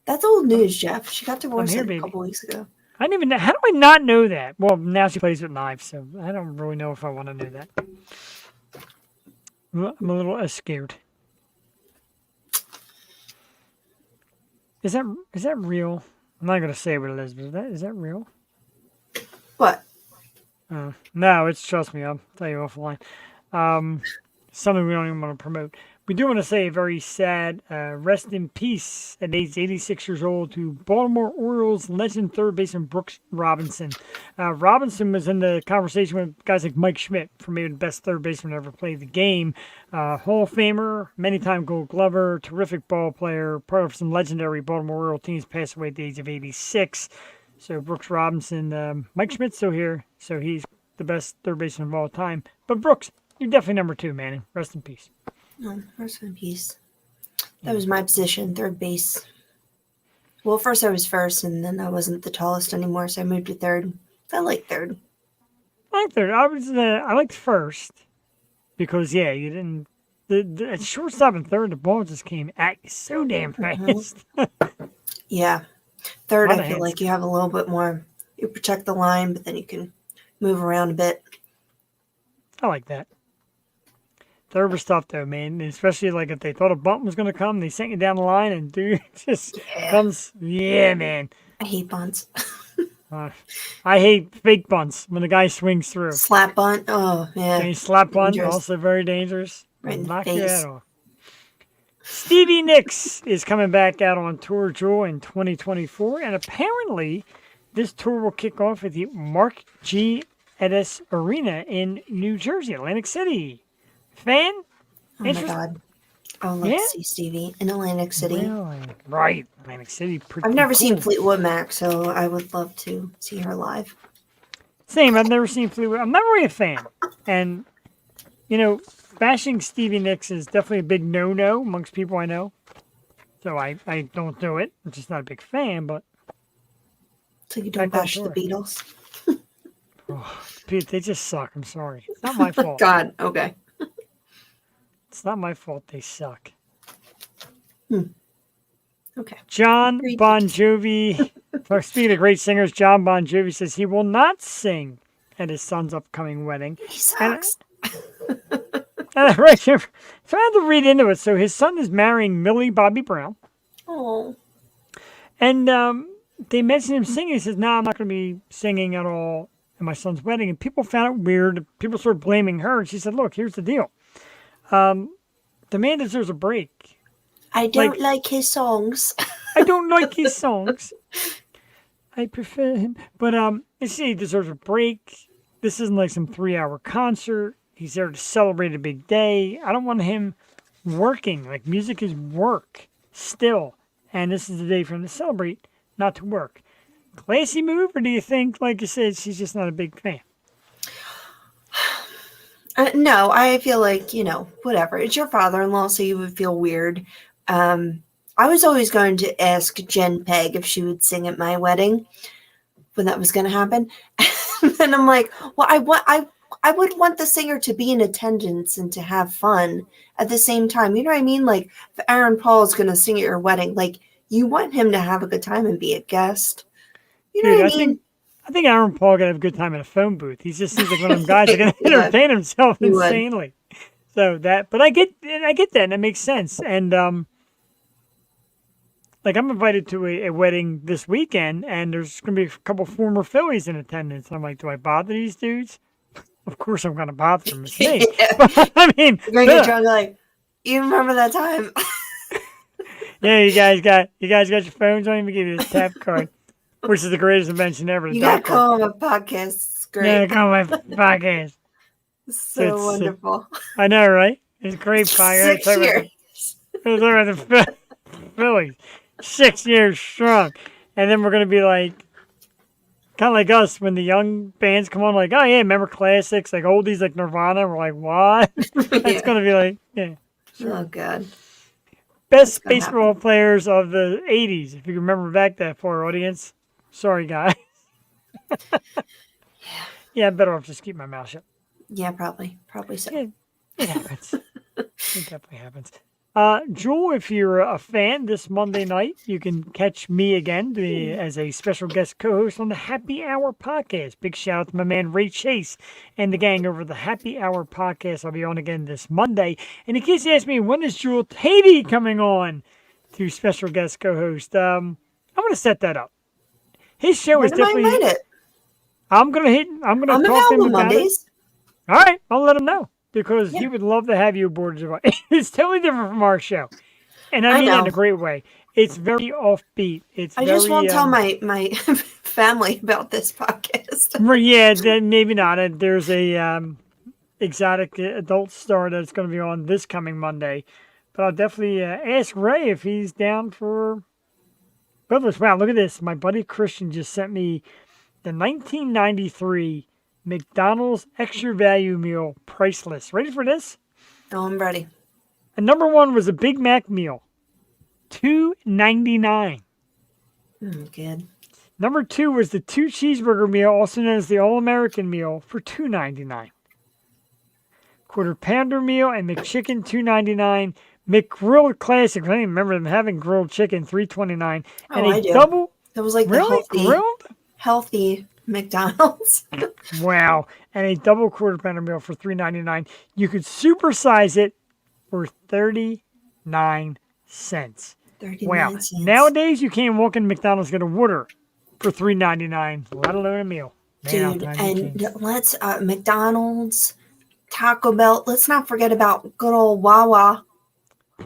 That's old news, Jeff. She got divorced here, like a baby. couple weeks ago. I didn't even know. How do I not know that? Well, now she plays with knives, so I don't really know if I want to know that. I'm a little scared. Is that real? I'm not gonna say what it is, but is that real? What? No, it's trust me. I'll tell you offline. Something we don't even want to promote. We do want to say a very sad rest in peace at age 86 years old to Baltimore Orioles legend third baseman Brooks Robinson. Robinson was in the conversation with guys like Mike Schmidt for maybe the best third baseman to ever play the game. Hall of Famer, many-time Gold Glover, terrific ball player, part of some legendary Baltimore Oriole teams, passed away at the age of 86. So Brooks Robinson, Mike Schmidt's still here, so he's the best third baseman of all time. But Brooks, you're definitely number 2, man. Rest in peace. Oh, rest in peace. That was my position, third base. Well, first I was first, and then I wasn't the tallest anymore, so I moved to third. I like third. I like third. I liked first because you didn't. The at shortstop and third, the ball just came at you so damn fast. Yeah. Third, Lot I of feel hands. like you have a little bit more. You protect the line, but then you can move around a bit. I like that. Third was tough though, man. And especially like if they thought a bump was gonna come, they sent you down the line, and dude just comes. Yeah, man. I hate bunts. I hate fake bunts when the guy swings through. Slap bunt. Oh, yeah. And slap bunt, Dangerous. also very dangerous. Right in the Knock your face. head off. Stevie Nicks is coming back out on tour, Jewel, in 2024, and apparently this tour will kick off at the Mark G. Edis Arena in New Jersey, Atlantic City. Fan? Oh, my Interest- God. I would love Yeah? to see Stevie in Atlantic City. Really? Right, Atlantic City. Pretty I've never seen cool. Fleetwood Mac, so I would love to see her live. Same, I've never seen Fleetwood. I'm not really a fan. And, bashing Stevie Nicks is definitely a big no-no amongst people I know. So I don't do it. I'm just not a big fan, but So you don't Back on bash the tour. Beatles. Pete, they just suck. I'm sorry. It's not my fault. God, okay. It's not my fault they suck. Okay. John Agreed. Bon Jovi. Speaking of great singers, John Bon Jovi says he will not sing at his son's upcoming wedding. He sucks. Right here, so I had to read into it. So his son is marrying Millie Bobby Brown. Oh. And they mentioned him singing. He says, no, I'm not going to be singing at all at my son's wedding. And people found it weird. People started blaming her. And she said, look, here's the deal. The man deserves a break. I don't like his songs. I don't like his songs. I prefer him. But he deserves a break. This isn't like some 3-hour concert. He's there to celebrate a big day. I don't want him working. Like, music is work still. And this is the day for him to celebrate, not to work. Classy move, or do you think, like you said, she's just not a big fan? No, I feel like, whatever. It's your father-in-law, so you would feel weird. I was always going to ask Jen Peg if she would sing at my wedding when that was going to happen. And I'm like, well, I would want the singer to be in attendance and to have fun at the same time. You know what I mean? Like, if Aaron Paul is going to sing at your wedding, like, you want him to have a good time and be a guest. You know Dude, what I mean? I think Aaron Paul could have a good time in a phone booth. He just seems like one of them guys that can He would. entertain himself He would. insanely. So but I get that, and it makes sense. And like, I'm invited to a wedding this weekend, and there's going to be a couple former Phillies in attendance. I'm like, do I bother these dudes? Of course I'm going to bother them. It's me. Yeah. But, I mean, You're going to get drunk, like, you remember that time? yeah, you guys got your phones on you. We give you this tap card, which is the greatest invention ever. the You got to tap card. call him a podcast. It's great. Yeah, come on my podcast. So It's- wonderful. I know, right? It's a great podcast. 6 years. It was over the Phillies. 6 years strong. And then we're going to be like, kind of like us when the young bands come on, like, oh, yeah, remember classics, like oldies like Nirvana? We're like, what? That's Yeah. going to be like, yeah. Oh, God. Best gonna baseball players of the 80s, if you remember back that far, audience. Sorry, guys. Yeah, I'm better off just keep my mouth shut. Yeah, probably. Probably so. Yeah. It happens. It definitely happens. Jewel, if you're a fan, this Monday night, you can catch me again as a special guest co-host on the Happy Hour podcast. Big shout out to my man Ray Chase and the gang over the Happy Hour podcast. I'll be on again this Monday. And in case you ask me, when is Jewel Tatey coming on to special guest co-host? I'm going to set that up. His show is When am I definitely. invited? I'm gonna I'm talk to him available about it. Mondays. All right, I'll let him know. because he would love to have you aboard. It's totally different from our show. And I I mean that in know. a great way. It's very offbeat. It's I very, just won't tell my family about this podcast. well, yeah, then maybe not. There's a exotic adult star that's going to be on this coming Monday. But I'll definitely ask Ray if he's down for both of us. Wow, look at this. My buddy Christian just sent me the 1993 McDonald's extra value meal price list. Ready for this? Oh, I'm ready. And number one was a Big Mac meal, $2.99. Good. Number two was the 2 cheeseburger meal, also known as the All American meal, for $2.99. Quarter pounder meal and McChicken, $2.99. McGrilled Classic, I don't even remember them having grilled chicken, $3.29. And I a do. double, That was like really? the Grilled? healthy McDonald's. Wow. And a double quarter pounder meal for $3.99. You could supersize it for 39 cents. 39 Wow. cents. Nowadays, you can't walk in McDonald's and get a water for $3.99, let alone a meal. Man, Dude, how times have and changed. let's McDonald's, Taco Bell. Let's not forget about good old Wawa.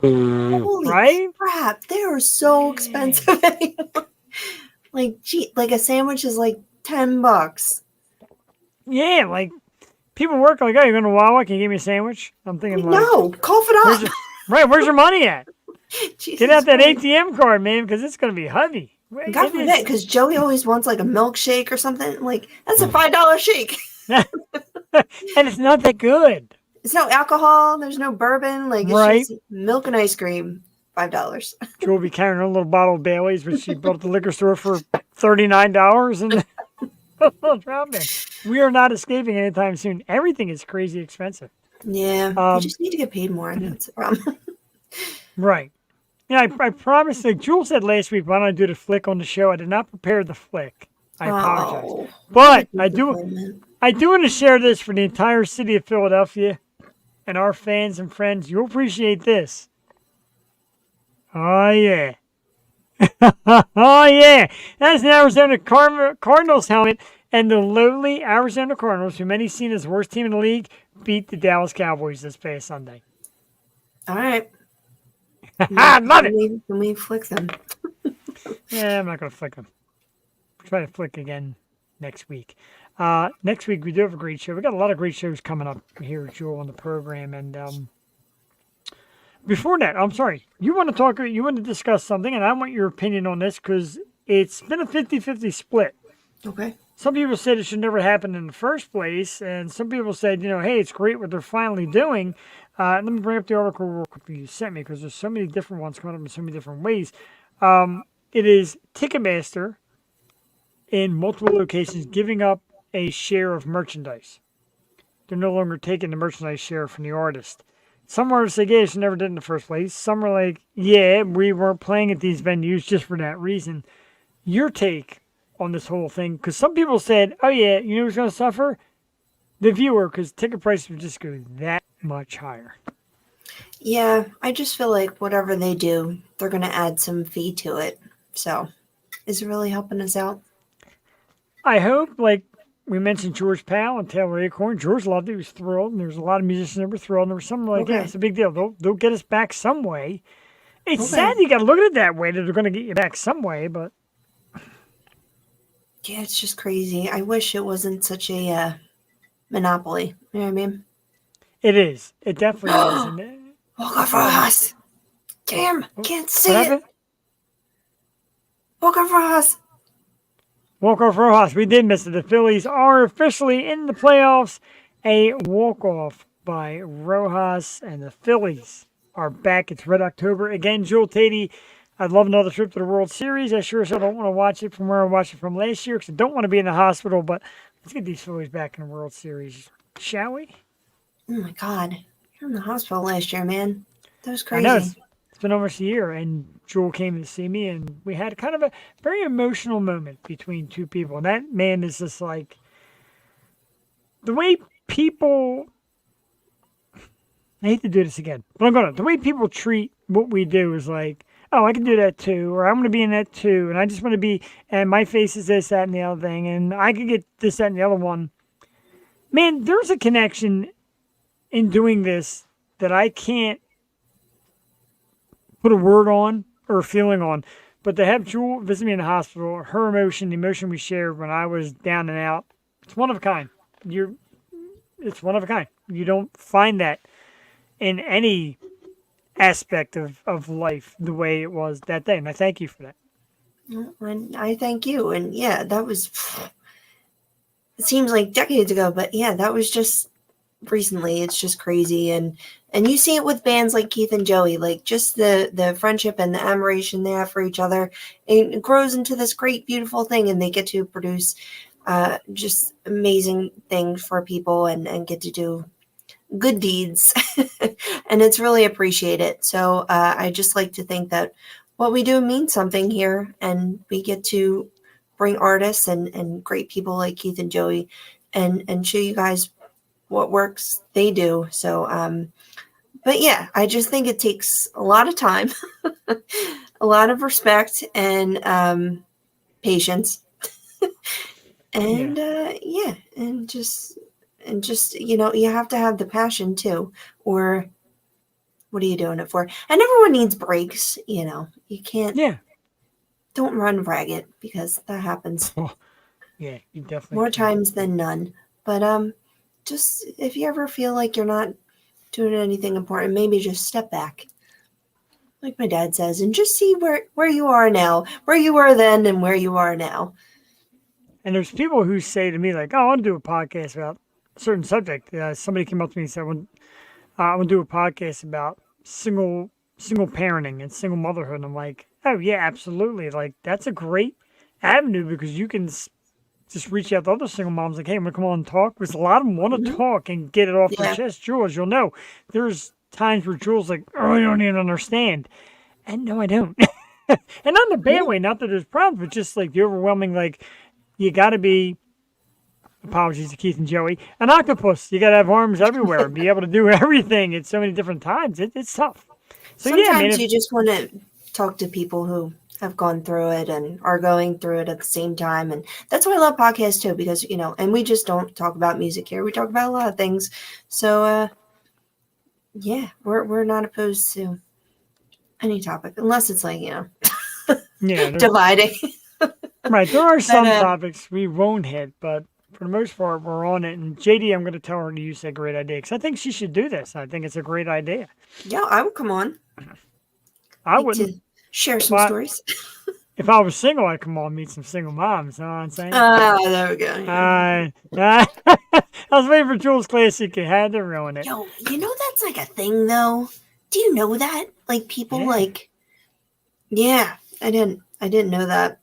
Holy Right? crap! They are so expensive anymore. Like, gee, like a sandwich is like $10. Yeah, like people work like, oh, you're going to Wawa? Can you give me a sandwich? I'm thinking, like, No, cough where's it your, where's your money at? up. Jesus Get out that Christ. ATM card, man, because it's going to be heavy. God It forbid, is- because Joey always wants like a milkshake or something. Like, that's a $5 shake. and it's not that good. It's no alcohol. There's no bourbon. Like, it's Right. just milk and ice cream. $5. Jewel will be carrying her little bottle of Bailey's, which she bought at the liquor store for $39, and drop it. We are not escaping anytime soon. Everything is crazy expensive. Yeah, you just need to get paid more. That's the problem. Right. Yeah, I promised. Like Jewel said last week, why don't I do the flick on the show? I did not prepare the flick. I apologize. Oh, But I do disappointment. want to share this for the entire city of Philadelphia and our fans and friends. You'll appreciate this. Oh, yeah. Oh, yeah. That's an Arizona Cardinals helmet. And the lowly Arizona Cardinals, who many seen as the worst team in the league, beat the Dallas Cowboys this past Sunday. All right. I love it. Can we flick them? Yeah, I'm not going to flick them. Try to flick again next week. Next week, we do have a great show. We got a lot of great shows coming up here, Joel, on the program. And before that, I'm sorry, you want to discuss something, and I want your opinion on this because it's been a 50-50 split. Okay. Some people said it should never happen in the first place, and some people said, hey, it's great what they're finally doing. Let me bring up the article real quickly you sent me because there's so many different ones coming up in so many different ways. It is Ticketmaster in multiple locations giving up a share of merchandise. They're no longer taking the merchandise share from the artist. Some artists say, yeah, it should never did in the first place. Some are like, yeah, we weren't playing at these venues just for that reason. Your take on this whole thing? Because some people said, oh, yeah, you know who's going to suffer? The viewer, because ticket prices would just go that much higher. Yeah, I just feel like whatever they do, they're going to add some fee to it. So, is it really helping us out? I hope, like we mentioned George Powell and Taylor Acorn. George loved it. He was thrilled. And there was a lot of musicians that were thrilled. And there was some like, yeah, Okay. it's a big deal. They'll get us back some way. It's Okay. sad you got to look at it that way, that they're going to get you back some way, but Yeah, it's just crazy. I wish it wasn't such a monopoly. You know what I mean? it is. It definitely is. And Walk over us. Damn, can't see what it. happened? Walk over us. Walk-off Rojas. We did miss it. The Phillies are officially in the playoffs. A walk-off by Rojas, and the Phillies are back. It's Red October. Again, Joel Tatey, I'd love another trip to the World Series. I sure as hell don't want to watch it from where I watched it from last year because I don't want to be in the hospital, but let's get these Phillies back in the World Series, shall we? Oh my God. You're in the hospital last year, man. That was I crazy. know. It's been almost a year, and Joel came to see me, and we had kind of a very emotional moment between two people. And that man is just like the way people. I hate to do this again, but I'm gonna. The way people treat what we do is like, oh, I can do that too, or I'm gonna be in that too, and I just want to be, and my face is this, that, and the other thing, and I could get this, that, and the other one. Man, there's a connection in doing this that I can't put a word on or a feeling on. But to have Jewel visit me in the hospital, her emotion, the emotion we shared when I was down and out, it's one of a kind. It's one of a kind. You don't find that in any aspect of life the way it was that day. And I thank you for that. And I thank you. And yeah, that was, it seems like decades ago, but yeah, that was just recently. It's just crazy. And you see it with bands like Keith and Joey, like just the friendship and the admiration they have for each other. It grows into this great, beautiful thing, and they get to produce just amazing things for people and get to do good deeds. And it's really appreciated. So I just like to think that what we do means something here, and we get to bring artists and great people like Keith and Joey and show you guys what works they do. So but yeah, I just think it takes a lot of time, a lot of respect, and patience. And yeah, and just you have to have the passion too, or what are you doing it for? And everyone needs breaks. You can't. Yeah. Don't run ragged, because that happens Yeah, you definitely more can. times than none. But just if you ever feel like you're not doing anything important, maybe just step back, like my dad says, and just see where you are now, where you were then, and where you are now. And there's people who say to me, like, oh, I want to do a podcast about a certain subject. Somebody came up to me and said, I want to do a podcast about single parenting and single motherhood. And I'm like, oh, yeah, absolutely. Like, that's a great avenue, because you can just reach out to other single moms like, hey, I'm going to come on and talk. Because a lot of them want to talk and get it off their Yeah. chest. Jules, you'll know, there's times where Jules like, oh, I don't even understand. And no, I don't. And not in a bad way, not that there's problems, but just like the overwhelming, like, you got to be, apologies to Keith and Joey, an octopus. You got to have arms everywhere and be able to do everything at so many different times. It's tough. So Sometimes yeah, man. you just want to talk to people who have gone through it and are going through it at the same time. And that's why I love podcasts too, because, and we just don't talk about music here. We talk about a lot of things. So, yeah, we're not opposed to any topic, unless it's like, yeah, dividing. right. There are some But, topics we won't hit, but for the most part, we're on it. And JD, I'm going to tell her to use that great idea, because I think she should do this. I think it's a great idea. yeah, I would come on. I Like wouldn't. to share some But- stories. If I was single, I'd come on and meet some single moms. You know what I'm saying? There we go. I was waiting for Jules Classic. It had to ruin it. Yo, that's like a thing though. Do you know that? Like people Yeah. yeah, I didn't know that.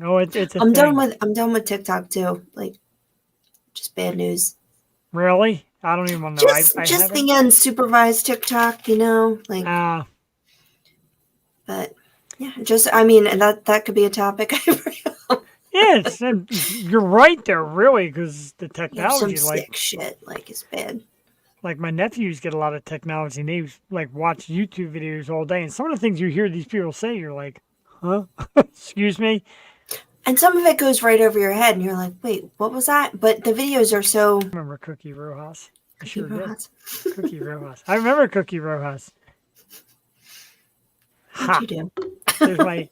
Oh, it's a I'm thing. done with TikTok too. Like, just bad news. Really? I don't even want to know. Just I just the haven't. unsupervised TikTok, like. But yeah, and that could be a topic. Yeah, you're right there, really, because the Some technology, sick shit, like it's bad. like my nephews get a lot of technology, and they like watch YouTube videos all day, and some of the things you hear these people say, you're like, huh? Excuse me? And some of it goes right over your head, and you're like, wait, what was that? But the videos are so. Remember Cookie Rojas? I sure did. What Cookie Rojas. I remember Cookie Rojas. Ha! you do? There's right.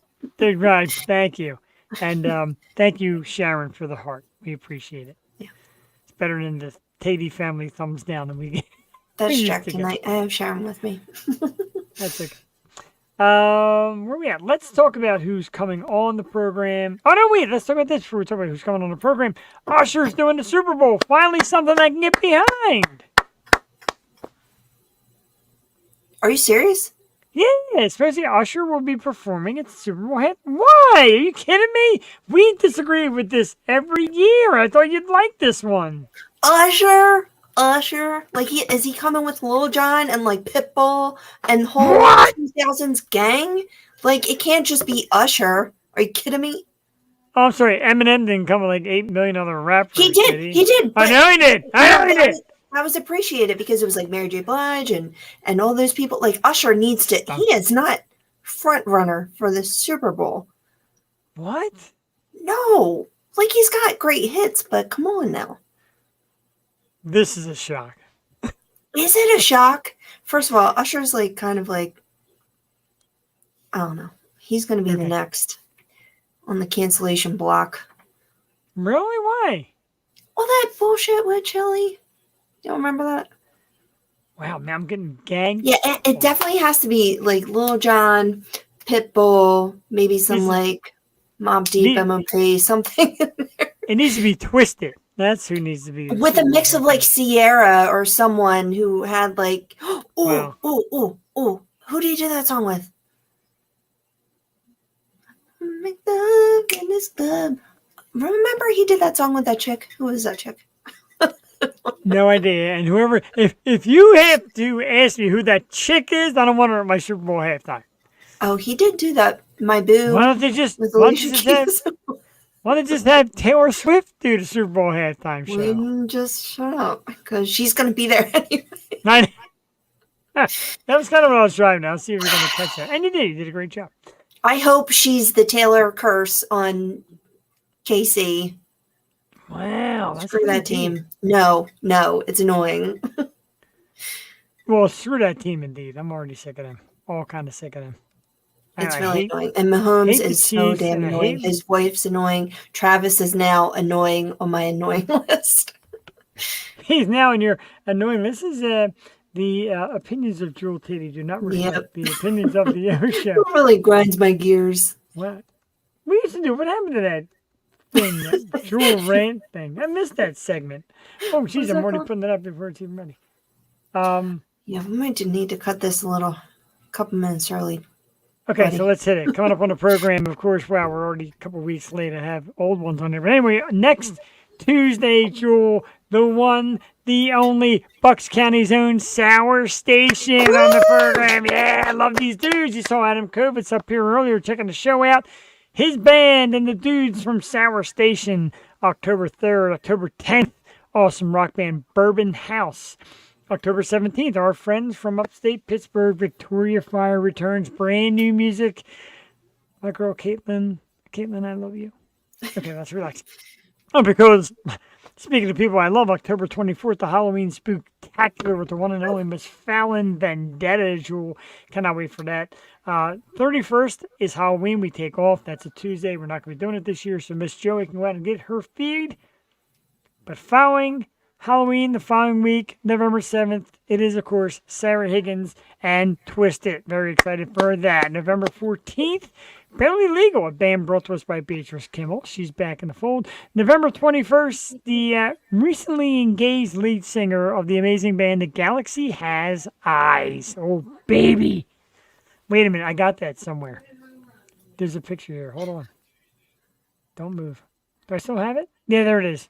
Thank you. And thank you, Sharon, for the heart. We appreciate it. Yeah. It's better than the Tatey family thumbs down that we get. That's used Jack to tonight. I have Sharon with me. That's okay. Where we at? Let's talk about who's coming on the program. Oh no, wait. Let's talk about this before we talk about who's coming on the program. Usher's doing the Super Bowl. Finally, something I can get behind. Are you serious? Yeah, especially Usher will be performing at the Super Bowl. Why? Are you kidding me? We disagree with this every year. I thought you'd like this one. Usher, like is he coming with Lil Jon and like Pitbull and whole What? 2000s gang? Like it can't just be Usher. Are you kidding me? Oh, I'm sorry. Eminem didn't come with like 8 million other rappers. He did. He did. I know he did. I know he did. I was appreciated because it was like Mary J. Blige and all those people. Like Usher needs to. He is not front runner for the Super Bowl. What? No, like he's got great hits, but come on now. This is a shock. Is it a shock? First of all, Usher's like kind of like, I don't know. He's going to be the Okay. next on the cancellation block. Really? Why? All that bullshit with Chili. You don't remember that? Wow, man, I'm getting gagged. Yeah, it definitely has to be like Lil Jon, Pitbull, maybe some This is- like Mobb Deep, Neat. MOP, something. It needs to be Twisted. That's who needs to be. the With a Super mix Bowl of like halftime. Sierra or someone who had like, oh, Wow. who did he do that song with? Make love in this club. Remember he did that song with that chick? Who was that chick? No idea. And whoever, if you have to ask me who that chick is, I don't want her at my Super Bowl halftime. Oh, he did do that. My Boo Why don't they just, with why don't Alicia they just have, Keys. why don't they just have Taylor Swift do the Super Bowl halftime show? Well, just shut up because she's going to be there anyway. That was kind of what I was driving. I'll see if we're going to catch that. And you did. You did a great job. I hope she's the Taylor curse on KC. Wow. That's Screw pretty that deep. team. No, it's annoying. Well, screw that team indeed. I'm already sick of them. All kind of sick of them. And It's I really hate- annoying. And Mahomes hate the is so Chiefs, damn and I annoying. hate- His wife's annoying. Travis is now annoying on my annoying list. He's now in your annoying. This is the opinions of Jewel Titty do not reflect the opinions of the O show. It really grinds my gears. What? We used to do. What happened to that thing? That Jewel rant thing. I missed that segment. Oh, geez, What's I'm that already called? putting it up before it's even ready. Yeah, we might need to cut this a couple minutes early. Okay, Buddy. so let's hit it. Coming up on the program, of course, wow, we're already a couple weeks late. I have old ones on there. But anyway, next Tuesday, Jewel, the one, the only Bucks County's own Sour Station on the program. Yeah, I love these dudes. You saw Adam Kovitz up here earlier checking the show out. His band and the dudes from Sour Station, October 3rd, October 10th. Awesome rock band Bourbon House. October 17th, our friends from upstate Pittsburgh, Victoria Fire returns. Brand new music. My girl Caitlin, I love you. Okay, let's relax. Oh, because speaking of people I love, October 24th, the Halloween Spooktacular with the one and only Miss Fallon Vendetta Jewel. Cannot wait for that. 31st is Halloween. We take off. That's a Tuesday. We're not going to be doing it this year, so Miss Joey can go out and get her feed. But following Halloween, the following week, November 7th, it is, of course, Sarah Higgins and Twist It. Very excited for that. November 14th, Barely Legal, a band brought to us by Beatrice Kimmel. She's back in the fold. November 21st, the recently engaged lead singer of the amazing band The Galaxy Has Eyes. Oh, baby. Wait a minute, I got that somewhere. There's a picture here. Hold on. Don't move. Do I still have it? Yeah, there it is.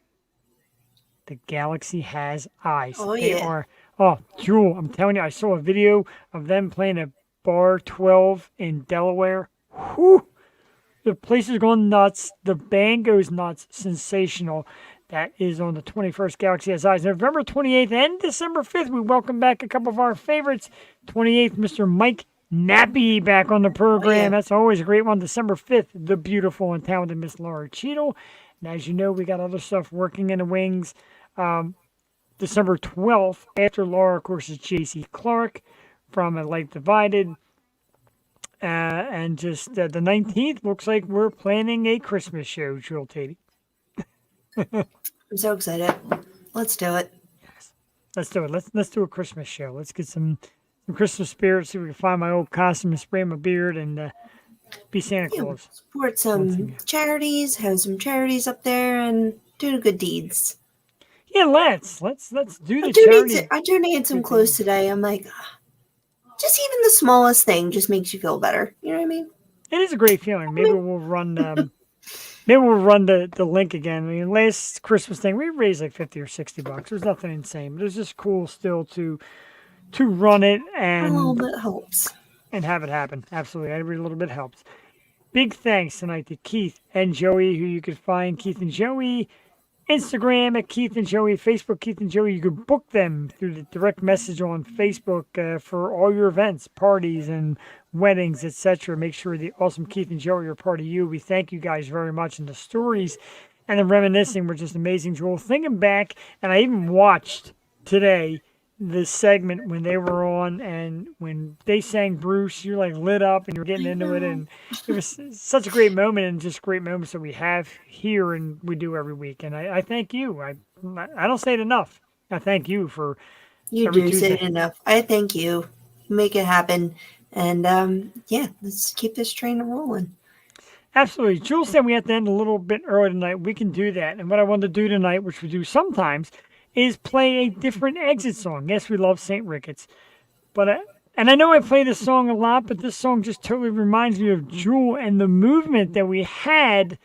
The Galaxy Has Eyes. Oh, They yeah. are, oh, Jewel, I'm telling you, I saw a video of them playing at Bar 12 in Delaware. Whew. The place is going nuts. The band goes nuts. Sensational. That is on the 21st, Galaxy Has Eyes. November 28th and December 5th, we welcome back a couple of our favorites. 28th, Mr. Mike Nappy back on the program. Oh, yeah. That's always a great one. December 5th, the beautiful and talented Miss Laura Cheadle. And as you know, we got other stuff working in the wings. December 12th, after Laura, of course, is J.C. Clark from A Life Divided. And just the 19th, looks like we're planning a Christmas show, Jewel Tady. I'm so excited. Let's do it. Let's do it. Let's do a Christmas show. Let's get some Christmas spirit. See if we can find my old costume and spray my beard and be Santa Yeah, Claus. support some charities, have some charities up there, and do good deeds. Yeah, let's do the I charity. donated some clothes today. I'm like, just even the smallest thing just makes you feel better. You know what I mean? It is a great feeling. Maybe we'll run. Maybe we'll run the link again. I mean, last Christmas thing we raised like $50 or $60. It was nothing insane, but it was just cool still to run it A little and bit helps. have it happen. Absolutely, every little bit helps. Big thanks tonight to Keith and Joey, who you could find Keith and Joey. Instagram at Keith and Joey, Facebook Keith and Joey. You can book them through the direct message on Facebook for all your events, parties, and weddings, etc. Make sure the awesome Keith and Joey are part of you. We thank you guys very much. And the stories and the reminiscing were just amazing, Joel. Thinking back, and I even watched today this segment when they were on, and when they sang Bruce, you like lit up and you're getting into it, and it was such a great moment, and just great moments that we have here and we do every week. And I thank you. I don't say it enough. I thank you for You every do say Tuesday. it enough. I thank you. Make it happen. And yeah, let's keep this train rolling. Absolutely. Jules said we have to end a little bit early tonight. We can do that. And what I wanted to do tonight, which we do sometimes, is play a different exit song. Yes, we love St. Ricketts. But and I know I play this song a lot, but this song just totally reminds me of Jewel and the movement that we had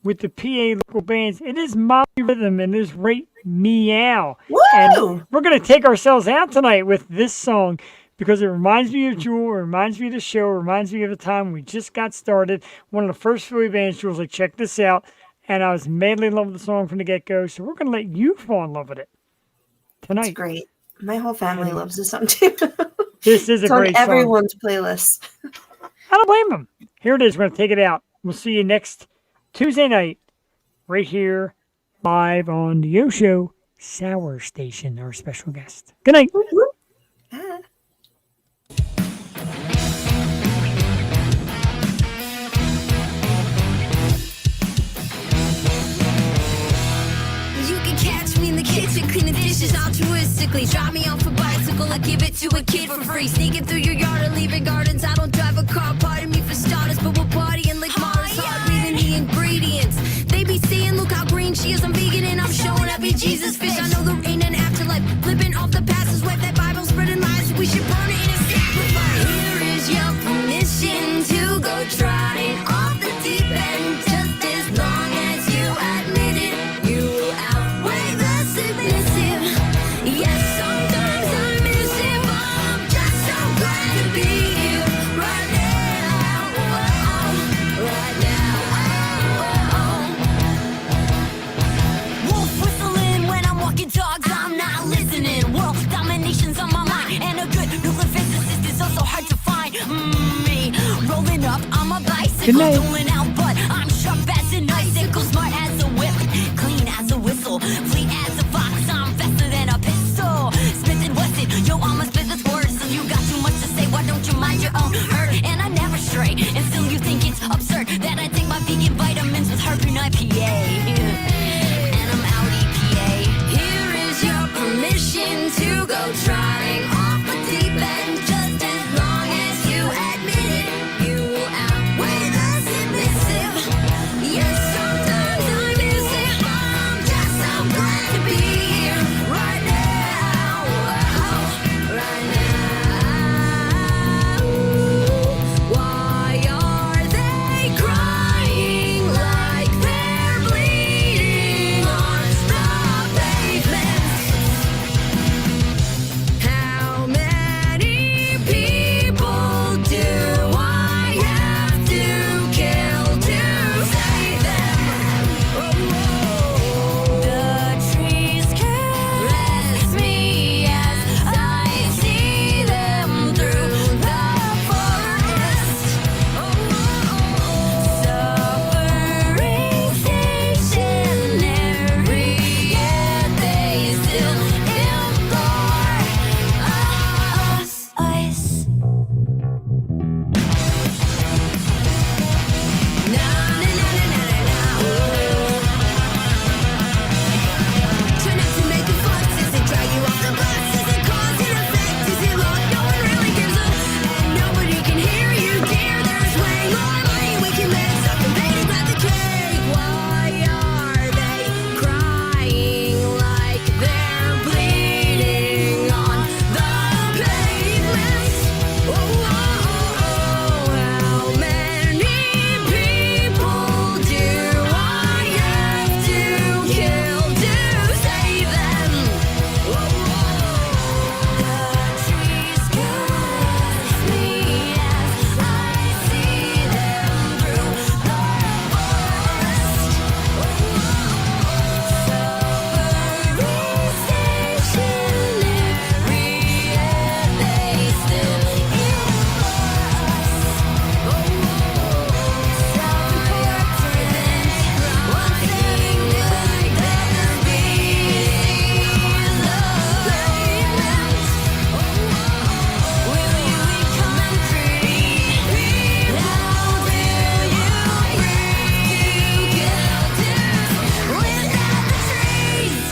with the PA local bands. It is Molly Rhythm and it is Rate Meow. Woo! And we're going to take ourselves out tonight with this song because it reminds me of Jewel, it reminds me of the show, it reminds me of the time we just got started. One of the first Philly bands, Jules, like, check this out. And I was madly in love with the song from the get-go. So we're going to let you fall in love with it tonight. It's great. My whole family loves this song too. This is a It's great on song. everyone's playlist. I don't blame them. Here it is. We're going to take it out. We'll see you next Tuesday night right here live on the Yo Show Sour Station, our special guest. Good night. Whoop, whoop. Ah. You can catch me in the kitchen cleaning dishes altruistically. Drop me off a bicycle or give it to a kid for free. Sneaking through your yard or leaving gardens. I don't drive a car, pardon me for starters, but we're partying like Mars. Hard reading the ingredients. They be saying, look how green she is. I'm vegan and I'm showing up be Jesus fish. I know there ain't an afterlife. Flipping off the pastor's wife. That Bible spreading lies. We should burn it in a sacrifice. Here is your permission to go trying off the deep end. Just as long as you admit it, you will outweigh the submissive. Yes, sometimes I miss it, but I'm just so glad to be here right now. Right now. Wolf whistling when I'm walking dogs, I'm not listening. World domination's on my mind, and a good nuclear physicist is also hard to find. Me rolling up on my bicycle, Good night. doing